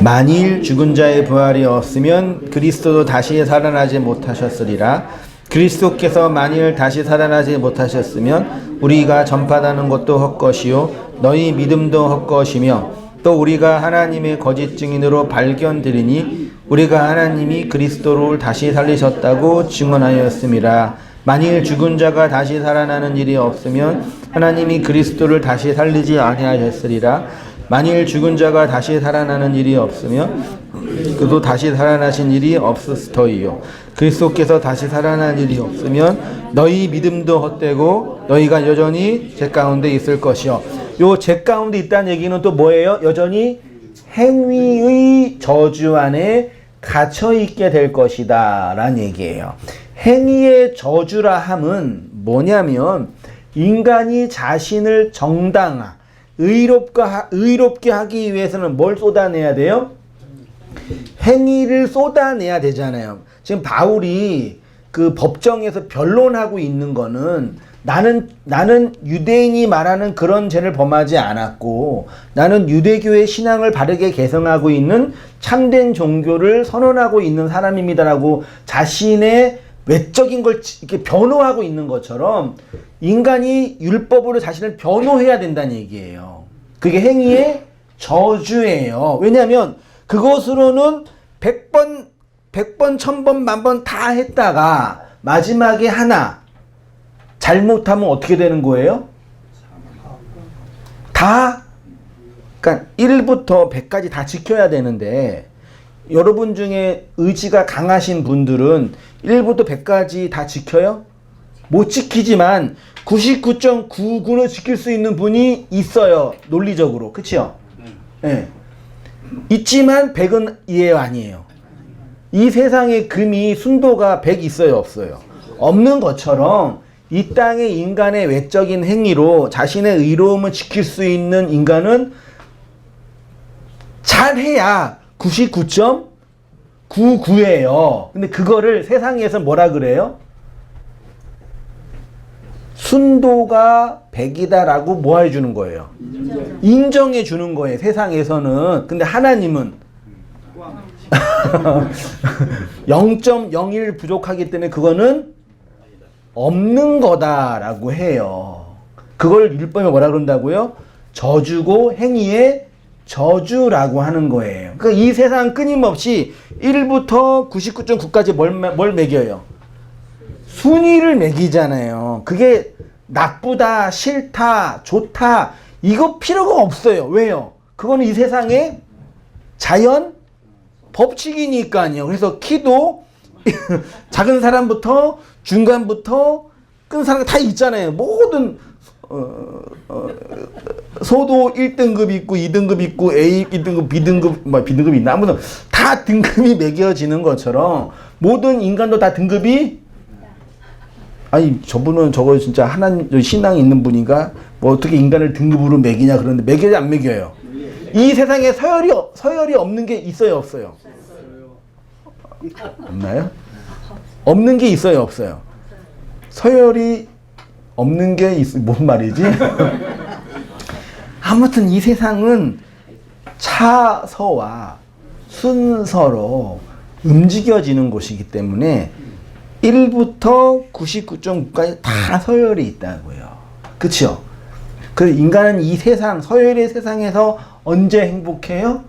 만일 죽은 자의 부활이 없으면 그리스도도 다시 살아나지 못하셨으리라. 그리스도께서 만일 다시 살아나지 못하셨으면 우리가 전파하는 것도 헛것이요 너희 믿음도 헛것이며 또 우리가 하나님의 거짓 증인으로 발견되리니 우리가 하나님이 그리스도를 다시 살리셨다고 증언하였음이라. 만일 죽은 자가 다시 살아나는 일이 없으면 하나님이 그리스도를 다시 살리지 아니하셨으리라. 만일 죽은 자가 다시 살아나는 일이 없으면 그도 다시 살아나신 일이 없으스터이요. 그리스도께서 다시 살아난 일이 없으면 너희 믿음도 헛되고 너희가 여전히 죄 가운데 있을 것이요. 요 죄 가운데 있다는 얘기는 또 뭐예요? 여전히 행위의 저주 안에 갇혀 있게 될 것이다 라는 얘기예요. 행위의 저주라 함은 뭐냐면 인간이 자신을 의롭게 하기 위해서는 뭘 쏟아내야 돼요? 행위를 쏟아내야 되잖아요. 지금 바울이 그 법정에서 변론하고 있는 거는 나는 유대인이 말하는 그런 죄를 범하지 않았고 나는 유대교의 신앙을 바르게 개성하고 있는 참된 종교를 선언하고 있는 사람입니다라고 자신의 외적인 걸 이렇게 변호하고 있는 것처럼 인간이 율법으로 자신을 변호해야 된다는 얘기예요. 그게 행위의 저주예요. 왜냐하면 그것으로는 100번, 1000번, 1000번 다 했다가 마지막에 하나 잘못하면 어떻게 되는 거예요? 다, 그러니까 1부터 100까지 다 지켜야 되는데 여러분 중에 의지가 강하신 분들은 1부터 100까지 다 지켜요? 못 지키지만 99.99는 지킬 수 있는 분이 있어요. 논리적으로. 그치요? 네. 있지만 100은 이해요, 아니에요? 이 세상에 금이 순도가 100 있어요, 없어요? 없는 것처럼 이 땅의 인간의 외적인 행위로 자신의 의로움을 지킬 수 있는 인간은 잘해야 99.99예요. 근데 그거를 세상에서 뭐라 그래요? 순도가 100이다라고 뭐 해주는 거예요? 인정해 주는 거예요. 세상에서는. 근데 하나님은 0.01 부족하기 때문에 그거는 없는 거다라고 해요. 그걸 율법에 뭐라 그런다고요? 저주고 행위의 저주라고 하는 거예요. 그러니까 이 세상 끊임없이 1부터 99.9까지 뭘 매겨요? 순위를 매기잖아요. 그게 나쁘다, 싫다, 좋다 이거 필요가 없어요. 왜요? 그거는 이 세상의 자연 법칙이니까요. 그래서 키도 작은 사람부터 중간부터 큰 사람 다 있잖아요. 모든 소도 1등급 있고 2등급 있고 A 1등급 B등급 B등급이 있나 아무튼 다 등급이 매겨지는 것처럼 모든 인간도 다 등급이 아니 저분은 저거 진짜 하나님 신앙이 있는 분인가 뭐 어떻게 인간을 등급으로 매기냐 그러는데 매겨야 안 매겨요. 이 세상에 서열이 없는 게 있어요 없어요? 없나요? 없는 게 있어요 없어요? 서열이 없는 게 뭔 말이지? 아무튼 이 세상은 차서와 순서로 움직여지는 곳이기 때문에 1부터 99.9까지 다 서열이 있다고요. 그쵸? 그 인간은 이 세상, 서열의 세상에서 언제 행복해요?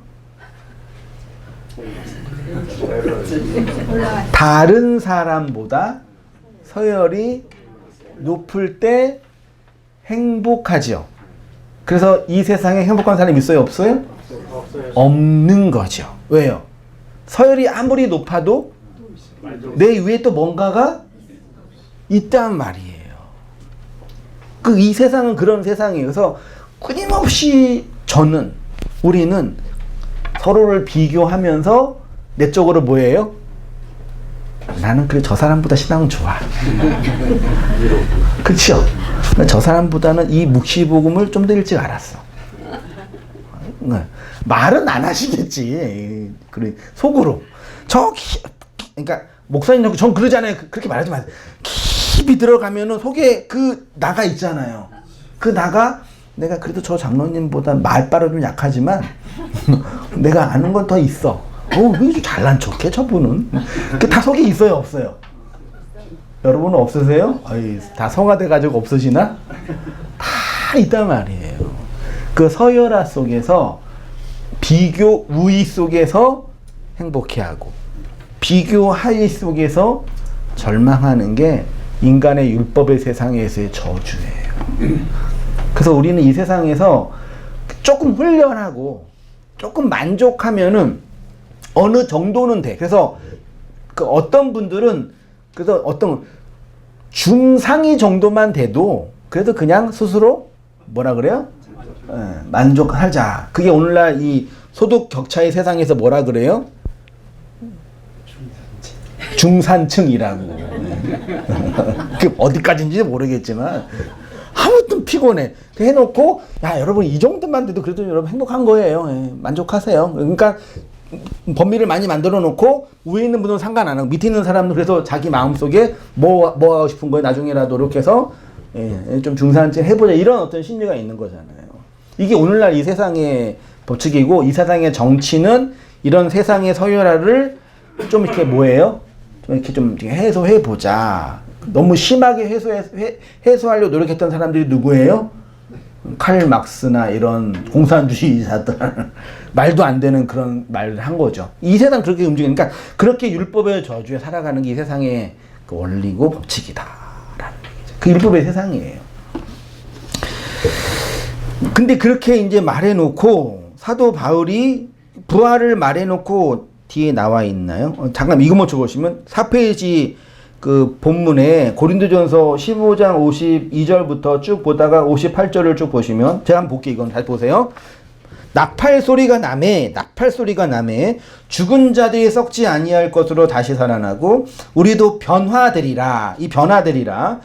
다른 사람보다 서열이 높을 때 행복하죠. 그래서 이 세상에 행복한 사람이 있어요? 없어요? 없는 거죠. 왜요? 서열이 아무리 높아도 내 위에 또 뭔가가 있단 말이에요. 이 세상은 그런 세상이에요. 그래서 끊임없이 우리는 서로를 비교하면서 내적으로 뭐예요? 나는 그래 저 사람보다 신앙은 좋아. 그렇죠? 저 사람보다는 이 묵시복음을 좀 더 일찍 알았어. 말은 안 하시겠지. 그래 속으로 그러니까 목사님 전 그러잖아요. 그렇게 말하지 마세요. 깊이 들어가면은 속에 그 나가 있잖아요. 그 나가 내가 그래도 저 장로님보다 말빨은 좀 약하지만 내가 아는 건 더 있어. 왜 잘난 척해 저분은? 그 다 속에 있어요 없어요? 여러분은 없으세요? 다 성화돼 가지고 없으시나? 다 있단 말이에요. 그 서열화 속에서 비교 우위 속에서 행복해하고 비교 하위 속에서 절망하는 게 인간의 율법의 세상에서의 저주예요. 그래서 우리는 이 세상에서 조금 훈련하고 조금 만족하면은 어느 정도는 돼. 그래서 그 어떤 분들은 그래서 어떤 중상위 정도만 돼도 그래도 그냥 스스로 뭐라 그래요? 만족하자. 그게 오늘날 이 소득 격차의 세상에서 뭐라 그래요? 중산층이라고. 그 어디까지인지 모르겠지만 아무튼 피곤해. 해놓고 야 여러분 이 정도만 돼도 그래도 여러분 행복한 거예요. 만족하세요. 그러니까 범위를 많이 만들어 놓고 위에 있는 분은 상관 안 하고 밑에 있는 사람은 그래서 자기 마음속에 뭐 하고 싶은 거예요. 나중에라도 이렇게 해서 예, 좀 중산층 해보자 이런 어떤 심리가 있는 거잖아요. 이게 오늘날 이 세상의 법칙이고 이 세상의 정치는 이런 세상의 서열화를 좀 이렇게 뭐예요? 좀 이렇게 좀 해소해보자. 너무 심하게 해소하려고 노력했던 사람들이 누구예요? 칼 막스나 이런 공산주의자들 말도 안 되는 그런 말을 한 거죠. 이 세상 그렇게 움직이니까 그렇게 율법의 저주에 살아가는 게 이 세상의 그 원리고 법칙이다. 그 율법의 세상이에요. 근데 그렇게 이제 말해놓고 사도 바울이 부활을 말해놓고 뒤에 나와 있나요? 잠깐 이것만 적으시면 4페이지 그 본문에 고린도전서 15장 52절부터 쭉 보다가 58절을 쭉 보시면 제가 한번 볼게요. 이건 잘 보세요. 나팔 소리가 나매 죽은 자들이 썩지 아니할 것으로 다시 살아나고 우리도 변화되리라. 이 변화되리라.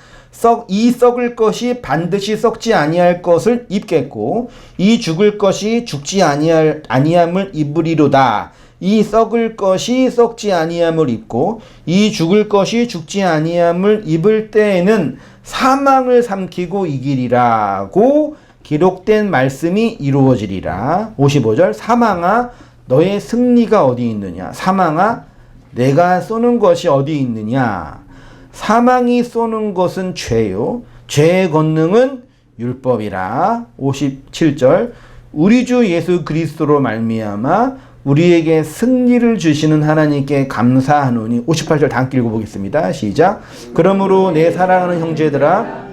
이 썩을 것이 반드시 썩지 아니할 것을 입겠고 이 죽을 것이 죽지 아니함을 입으리로다. 이 썩을 것이 썩지 아니함을 입고 이 죽을 것이 죽지 아니함을 입을 때에는 사망을 삼키고 이기리라고 기록된 말씀이 이루어지리라. 55절 사망아 너의 승리가 어디 있느냐. 사망아 내가 쏘는 것이 어디 있느냐. 사망이 쏘는 것은 죄요 죄의 권능은 율법이라. 57절 우리 주 예수 그리스도로 말미암아 우리에게 승리를 주시는 하나님께 감사하노니. 58절 다 함께 읽어보겠습니다. 시작. 그러므로 내 사랑하는 형제들아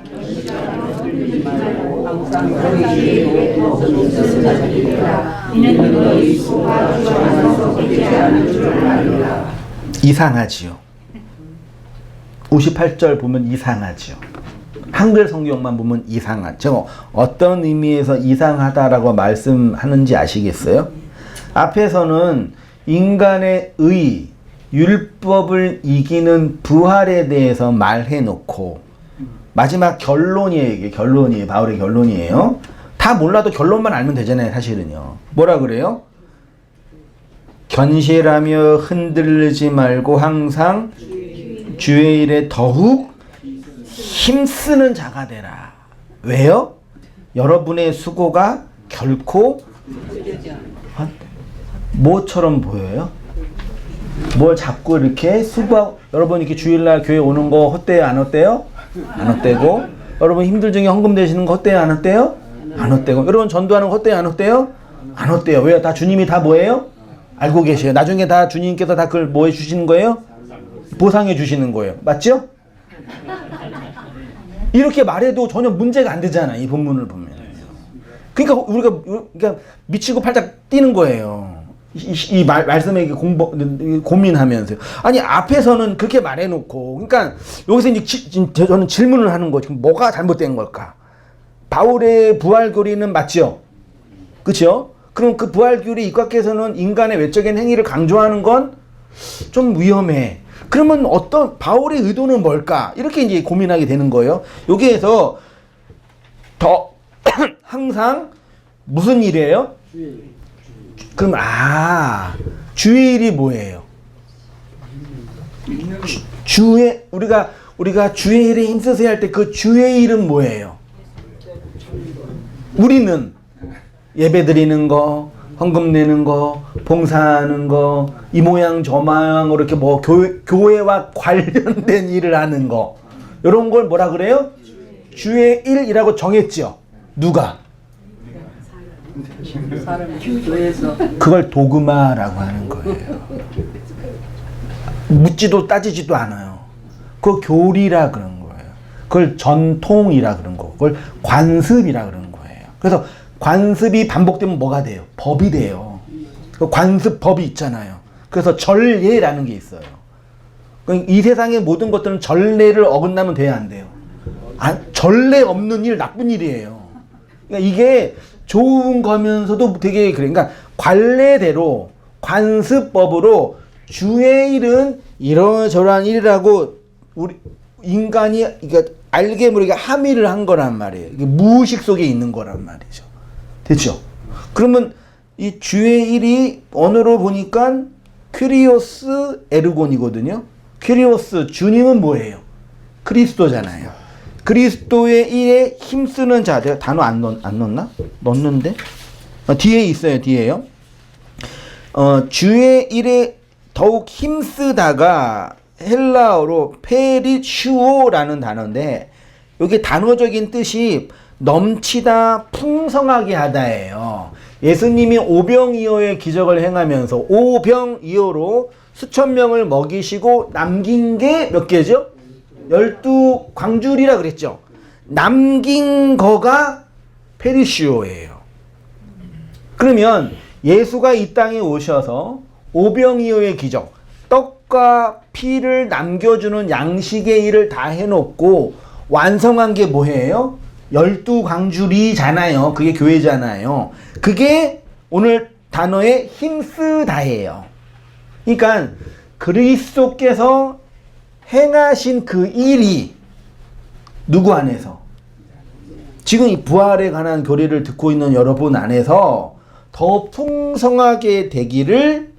이상하지요. 58절 보면 이상하지요. 한글 성경만 보면 이상하죠. 어떤 의미에서 이상하다라고 말씀하는지 아시겠어요? 앞에서는 인간의 의, 율법을 이기는 부활에 대해서 말해놓고 마지막 결론이에요. 이게 결론이에요. 바울의 결론이에요. 다 몰라도 결론만 알면 되잖아요. 사실은요. 뭐라 그래요? 견실하며 흔들리지 말고 항상 주의 일에 더욱 힘쓰는 자가 되라. 왜요? 여러분의 수고가 결코 뭐처럼 보여요? 뭘 자꾸 이렇게 수고하고 여러분 이렇게 주일날 교회 오는 거 헛되요? 안 헛되요? 안 헛되고 여러분 힘들 중에 헌금 되시는 거 헛되요? 안 헛되요? 안 헛되고 여러분 전도하는 거 헛되요? 안 헛되요? 안 헛되요. 왜요? 다 주님이 다 뭐예요? 알고 계셔요. 나중에 다 주님께서 다 그걸 뭐 해주시는 거예요? 보상해 주시는 거예요. 맞죠? 이렇게 말해도 전혀 문제가 안 되잖아. 이 본문을 보면. 그러니까 우리가 미치고 팔짝 뛰는 거예요. 이 말씀에 고민하면서요. 아니 앞에서는 그렇게 말해놓고 그러니까 여기서 이제 저는 질문을 하는 거죠. 뭐가 잘못된 걸까? 바울의 부활 교리는 맞죠? 그렇죠? 그럼 그 부활 교리 입각해서는 인간의 외적인 행위를 강조하는 건 좀 위험해. 그러면 어떤 바울의 의도는 뭘까? 이렇게 이제 고민하게 되는 거예요. 여기에서 더 항상 무슨 일이에요? 그럼 주일이 뭐예요? 주의 우리가 주의 일에 힘쓰세요 할 때 그 주의 일은 뭐예요? 우리는 예배 드리는 거, 헌금 내는 거, 봉사하는 거, 이 모양 저 모양으로 이렇게 뭐 교회와 관련된 일을 하는 거. 이런 걸 뭐라 그래요? 주의 일이라고 정했죠. 누가? 그걸 도그마라고 하는 거예요. 묻지도 따지지도 않아요. 그걸 교리라 그런 거예요. 그걸 전통이라 그런 거고, 그걸 관습이라 그런 거예요. 그래서 관습이 반복되면 뭐가 돼요? 법이 돼요. 그 관습법이 있잖아요. 그래서 전례라는 게 있어요. 이 세상의 모든 것들은 전례를 어긋나면 돼야 안 돼요. 전례 없는 일 나쁜 일이에요. 그러니까 이게 좋은 거면서도 되게 그래. 그러니까 관례대로 관습법으로 주의 일은 이러저러한 일이라고 우리 인간이 그러니까 알게 모르게 함의를 한 거란 말이에요. 이게 무의식 속에 있는 거란 말이죠. 됐죠? 그러면 이 주의 일이 언어로 보니까 큐리오스 에르곤이거든요. 큐리오스 주님은 뭐예요? 그리스도잖아요. 그리스도의 일에 힘쓰는 자. 내가 단어 안 넣었나? 넣었는데? 뒤에 있어요. 뒤에요. 주의 일에 더욱 힘쓰다가 헬라어로 페리슈오라는 단어인데 여기 단어적인 뜻이 넘치다, 풍성하게 하다예요. 예수님이 오병이어의 기적을 행하면서 오병이어로 수천 명을 먹이시고 남긴 게 몇 개죠? 12광줄이라 그랬죠. 남긴 거가 페리슈오예요. 그러면 예수가 이 땅에 오셔서 오병이어의 기적, 떡과 피를 남겨주는 양식의 일을 다 해놓고 완성한 게 뭐예요? 12광줄이잖아요. 그게 교회잖아요. 그게 오늘 단어의 힘쓰다예요. 그러니까 그리스도께서 행하신 그 일이 누구 안에서? 지금 이 부활에 관한 교리를 듣고 있는 여러분 안에서 더 풍성하게 되기를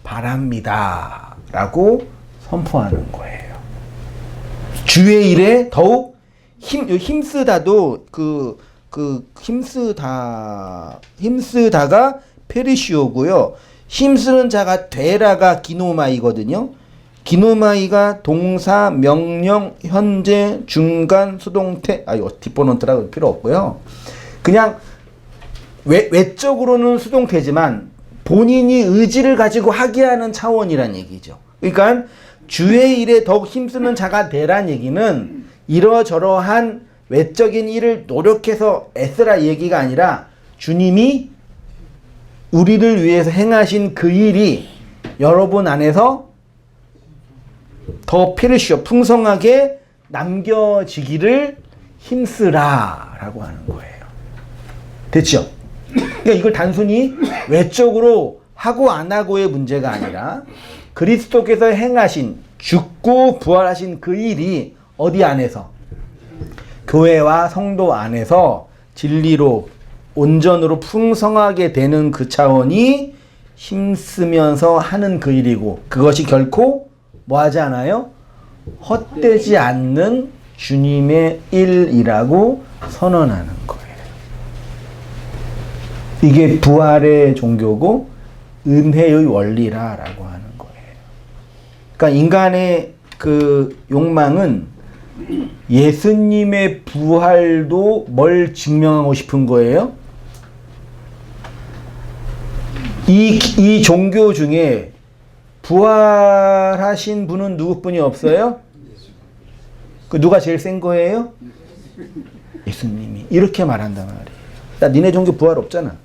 바랍니다. 라고 선포하는 거예요. 주의 일에 더욱 힘쓰다도 힘쓰다가 페리시오고요. 힘쓰는 자가 되라가 기노마이거든요. 기노마이가 동사, 명령, 현재, 중간, 수동태, 이거 뒷번호트라고 필요 없고요. 그냥 외적으로는 수동태지만 본인이 의지를 가지고 하게 하는 차원이란 얘기죠. 그러니까 주의 일에 더욱 힘쓰는 자가 되란 얘기는 이러저러한 외적인 일을 노력해서 애쓰라 얘기가 아니라 주님이 우리를 위해서 행하신 그 일이 여러분 안에서 더 페르시오 풍성하게 남겨지기를 힘쓰라 라고 하는 거예요. 됐죠? 그러니까 이걸 단순히 외적으로 하고 안 하고의 문제가 아니라 그리스도께서 행하신 죽고 부활하신 그 일이 어디 안에서? 교회와 성도 안에서 진리로 온전으로 풍성하게 되는 그 차원이 힘쓰면서 하는 그 일이고 그것이 결코 뭐 하지 않아요? 헛되지 않는 주님의 일이라고 선언하는 거예요. 이게 부활의 종교고 은혜의 원리라라고 하는 거예요. 그러니까 인간의 그 욕망은 예수님의 부활도 뭘 증명하고 싶은 거예요? 이 종교 중에 부활하신 분은 누구뿐이 없어요? 그 누가 제일 센 거예요? 예수님이. 이렇게 말한단 말이에요. 야, 니네 종교 부활 없잖아.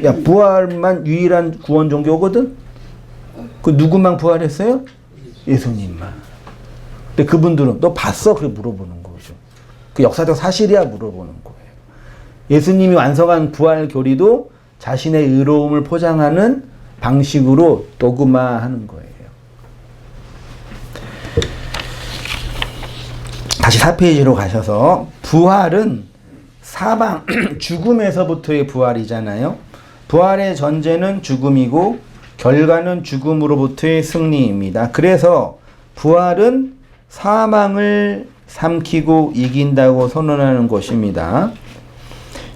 야, 부활만 유일한 구원 종교거든? 그 누구만 부활했어요? 예수님만. 근데 그분들은 너 봤어? 그렇게 물어보는 거죠. 그 역사적 사실이야 물어보는 거예요. 예수님이 완성한 부활 교리도 자신의 의로움을 포장하는 방식으로 도그마하는 거예요. 다시 4페이지로 가셔서 부활은 사망, 죽음에서부터의 부활이잖아요. 부활의 전제는 죽음이고 결과는 죽음으로부터의 승리입니다. 그래서 부활은 사망을 삼키고 이긴다고 선언하는 것입니다.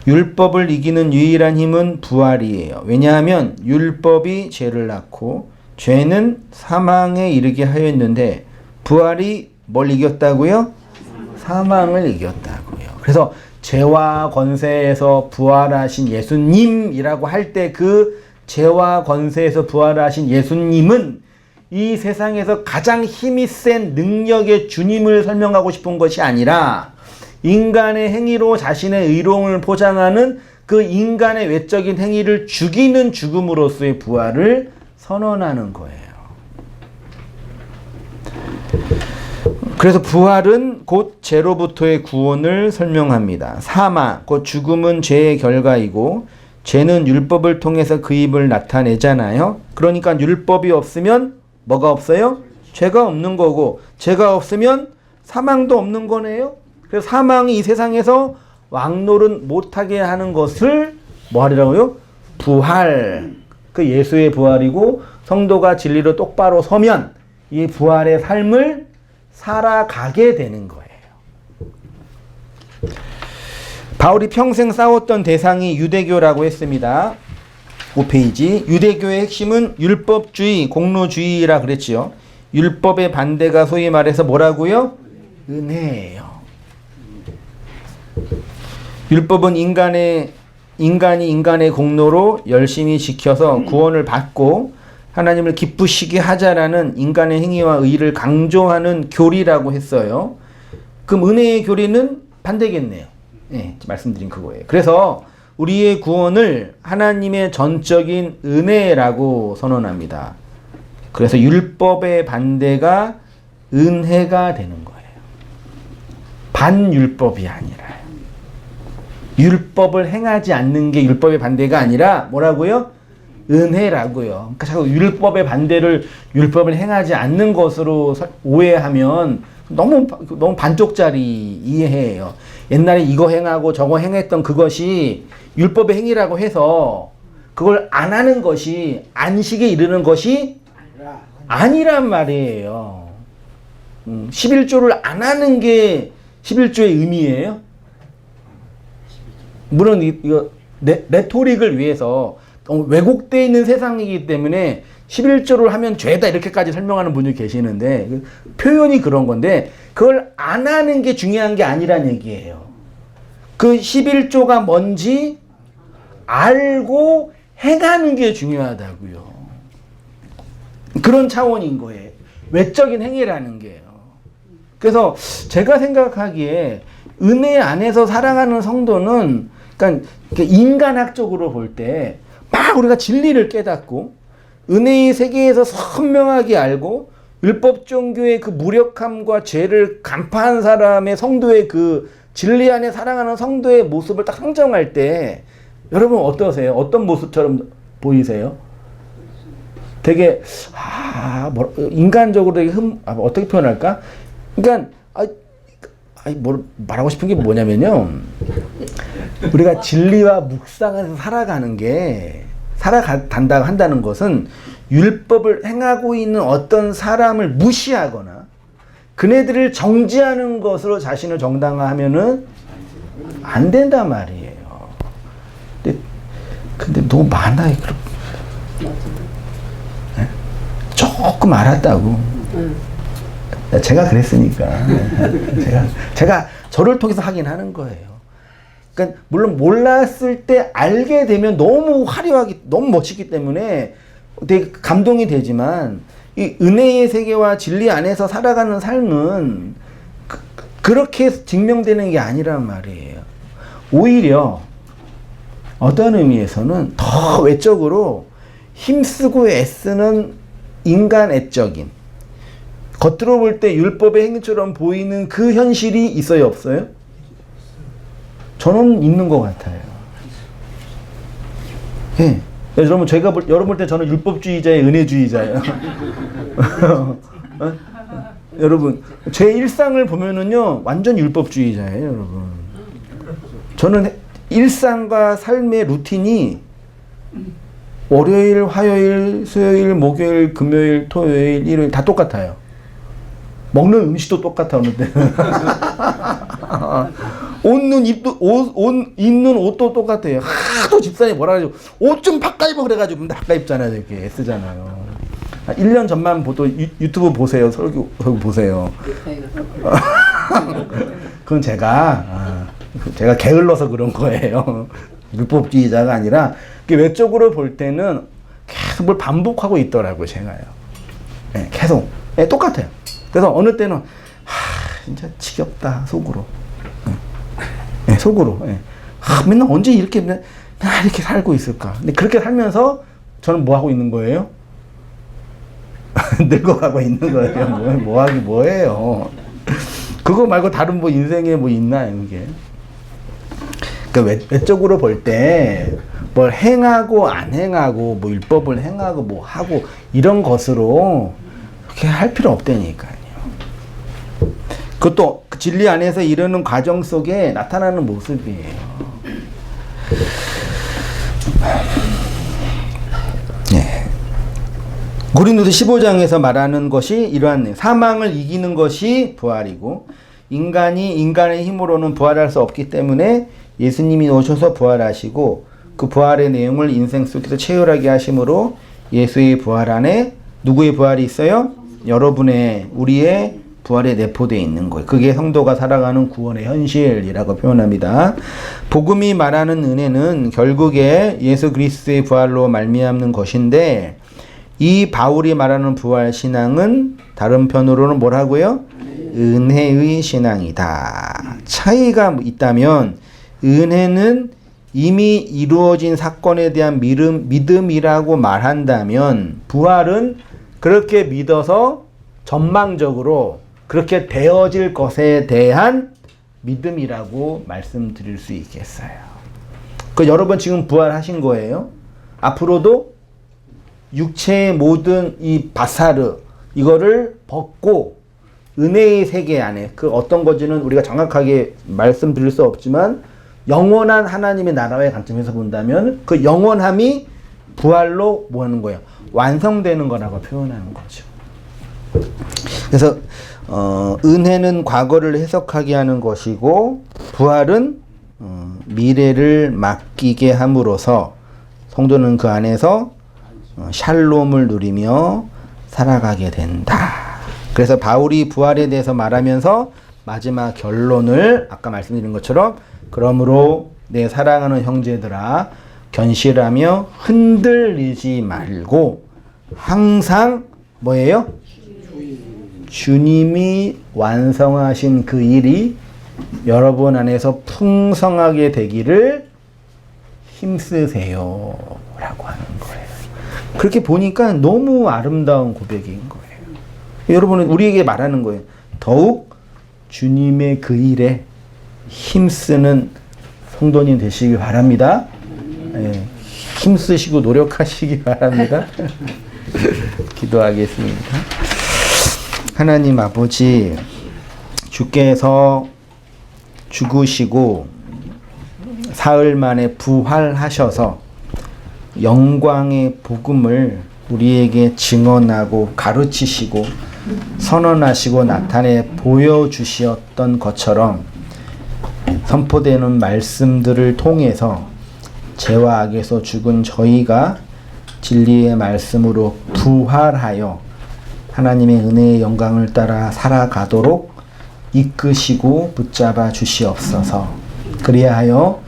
율법을 이기는 유일한 힘은 부활이에요. 왜냐하면 율법이 죄를 낳고 죄는 사망에 이르게 하였는데 부활이 뭘 이겼다고요? 사망을 이겼다고요. 그래서 죄와 권세에서 부활하신 예수님이라고 할 때 그 죄와 권세에서 부활하신 예수님은 이 세상에서 가장 힘이 센 능력의 주님을 설명하고 싶은 것이 아니라 인간의 행위로 자신의 의로움을 포장하는 그 인간의 외적인 행위를 죽이는 죽음으로서의 부활을 선언하는 거예요. 그래서 부활은 곧 죄로부터의 구원을 설명합니다. 사망, 곧 죽음은 죄의 결과이고 죄는 율법을 통해서 그 입을 나타내잖아요. 그러니까 율법이 없으면 뭐가 없어요? 죄가 없는 거고 죄가 없으면 사망도 없는 거네요. 그래서 사망이 이 세상에서 왕노릇 못하게 하는 것을 뭐 하리라고요? 부활. 그 예수의 부활이고 성도가 진리로 똑바로 서면 이 부활의 삶을 살아가게 되는 거예요. 바울이 평생 싸웠던 대상이 유대교라고 했습니다. 5페이지. 유대교의 핵심은 율법주의, 공로주의라 그랬지요. 율법의 반대가 소위 말해서 뭐라고요? 은혜예요. 율법은 인간이 인간의 공로로 열심히 지켜서 구원을 받고 하나님을 기쁘시게 하자라는 인간의 행위와 의의를 강조하는 교리라고 했어요. 그럼 은혜의 교리는 반대겠네요. 네, 말씀드린 그거예요. 그래서 우리의 구원을 하나님의 전적인 은혜라고 선언합니다. 그래서 율법의 반대가 은혜가 되는 거예요. 반율법이 아니라. 율법을 행하지 않는 게 율법의 반대가 아니라 뭐라고요? 은혜라고요. 그러니까 자꾸 율법의 반대를 율법을 행하지 않는 것으로 오해하면 너무 반쪽짜리 이해해요. 옛날에 이거 행하고 저거 행했던 그것이 율법의 행위라고 해서 그걸 안 하는 것이 안식에 이르는 것이 아니란 말이에요. 11조를 안 하는 게 11조의 의미예요. 물론 이거 레토릭을 위해서 왜곡되어 있는 세상이기 때문에 11조를 하면 죄다 이렇게까지 설명하는 분이 계시는데 표현이 그런 건데 그걸 안 하는 게 중요한 게 아니란 얘기예요. 그 11조가 뭔지 알고 행하는 게 중요하다고요. 그런 차원인 거예요. 외적인 행위라는 게요. 그래서 제가 생각하기에 은혜 안에서 살아가는 성도는 그러니까 인간학적으로 볼 때 막 우리가 진리를 깨닫고 은혜의 세계에서 선명하게 알고 율법 종교의 그 무력함과 죄를 간파한 사람의 성도의 그 진리 안에 살아가는 성도의 모습을 딱 상정할 때 여러분 어떠세요? 어떤 모습처럼 보이세요? 되게 인간적으로 되게 어떻게 표현할까? 그러니까 말하고 싶은 게 뭐냐면요. 우리가 진리와 묵상에서 살아간다고 한다는 것은 율법을 행하고 있는 어떤 사람을 무시하거나 그네들을 정지하는 것으로 자신을 정당화하면은 안 된단 말이에요. 근데 너무 많아요. 네? 조금 알았다고. 제가 그랬으니까. 제가 저를 통해서 하긴 하는 거예요. 그러니까 물론 몰랐을 때 알게 되면 너무 화려하기, 너무 멋있기 때문에 되게 감동이 되지만 이 은혜의 세계와 진리 안에서 살아가는 삶은 그렇게 증명되는 게 아니란 말이에요. 오히려 어떤 의미에서는 더 외적으로 힘쓰고 애쓰는 인간 애적인 겉으로 볼 때 율법의 행위처럼 보이는 그 현실이 있어요, 없어요? 저는 있는 것 같아요. 예. 여러분, 여러분 볼 때 저는 율법주의자의 은혜주의자예요. 여러분, 제 일상을 보면은요, 완전 율법주의자예요, 여러분. 저는 일상과 삶의 루틴이 월요일, 화요일, 수요일, 목요일, 금요일, 토요일, 일요일 다 똑같아요. 먹는 음식도 똑같아, 어느 때는. 입는 옷도 똑같아요. 하도 집사람이 뭐라 그러죠. 옷 좀 바꿔 입어 그래가지고 맨날 바꿔 입잖아요. 이렇게 애쓰잖아요. 1년 전만 보도 유튜브 보세요. 설교 보세요. 그건 제가 게을러서 그런 거예요. 율법주의자가 아니라 외적으로 볼 때는 계속 뭘 반복하고 있더라고요. 제가요. 네, 계속. 네, 똑같아요. 그래서 어느 때는 진짜 지겹다 속으로. 네, 속으로. 네. 맨날 언제 이렇게 살고 있을까? 근데 그렇게 살면서 저는 뭐 하고 있는 거예요? 늙어가고 있는 거예요. 뭐 하기 뭐예요? 그거 말고 다른 뭐 인생에 뭐 있나요, 이게? 그러니까 외적으로 볼 때 뭘 행하고 안 행하고 뭐 율법을 행하고 뭐 하고 이런 것으로 그렇게 할 필요 없다니까요. 그것도 그 진리 안에서 이르는 과정 속에 나타나는 모습이에요. 네. 고린도서 15장에서 말하는 것이 이러한 사망을 이기는 것이 부활이고 인간이 인간의 힘으로는 부활할 수 없기 때문에 예수님이 오셔서 부활하시고 그 부활의 내용을 인생 속에서 체결하게 하심으로 예수의 부활 안에 누구의 부활이 있어요? 여러분의 우리의 부활에 내포되어 있는 거예요. 그게 성도가 살아가는 구원의 현실이라고 표현합니다. 복음이 말하는 은혜는 결국에 예수 그리스도의 부활로 말미암는 것인데 이 바울이 말하는 부활 신앙은 다른 편으로는 뭐라고요? 은혜의 신앙이다. 차이가 있다면 은혜는 이미 이루어진 사건에 대한 믿음이라고 말한다면 부활은 그렇게 믿어서 전망적으로 그렇게 되어질 것에 대한 믿음이라고 말씀드릴 수 있겠어요. 여러분 지금 부활하신 거예요. 앞으로도 육체의 모든 이 바사르 이거를 벗고 은혜의 세계 안에 그 어떤 건지는 우리가 정확하게 말씀드릴 수 없지만 영원한 하나님의 나라의 관점에서 본다면 그 영원함이 부활로 뭐 하는 거예요? 완성되는 거라고 표현하는 거죠. 그래서 은혜는 과거를 해석하게 하는 것이고 부활은 미래를 맡기게 함으로써 성도는 그 안에서 샬롬을 누리며 살아가게 된다. 그래서 바울이 부활에 대해서 말하면서 마지막 결론을 아까 말씀드린 것처럼 그러므로 내 사랑하는 형제들아 견실하며 흔들리지 말고 항상 뭐예요? 주님이 완성하신 그 일이 여러분 안에서 풍성하게 되기를 힘쓰세요 라고 하는 거예요. 그렇게 보니까 너무 아름다운 고백인 거예요. 여러분은 우리에게 말하는 거예요. 더욱 주님의 그 일에 힘쓰는 성도님 되시기 바랍니다. 예, 힘쓰시고 노력하시기 바랍니다. 기도하겠습니다. 하나님 아버지, 주께서 죽으시고 사흘 만에 부활하셔서 영광의 복음을 우리에게 증언하고 가르치시고 선언하시고 나타내 보여주셨던 것처럼 선포되는 말씀들을 통해서 죄와 악에서 죽은 저희가 진리의 말씀으로 부활하여 하나님의 은혜의 영광을 따라 살아가도록 이끄시고 붙잡아 주시옵소서. 그리하여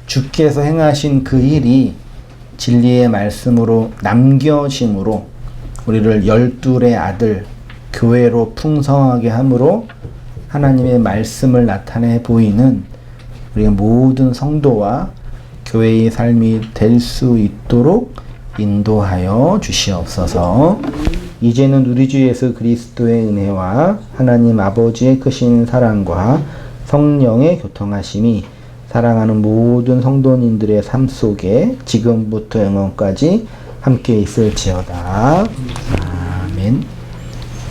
주께서 행하신 그 일이 진리의 말씀으로 남겨짐으로 우리를 열둘의 아들 교회로 풍성하게 함으로 하나님의 말씀을 나타내 보이는 우리의 모든 성도와 교회의 삶이 될 수 있도록 인도하여 주시옵소서. 이제는 우리 주 예수 그리스도의 은혜와 하나님 아버지의 크신 사랑과 성령의 교통하심이 사랑하는 모든 성도님들의 삶 속에 지금부터 영원까지 함께 있을지어다. 아멘.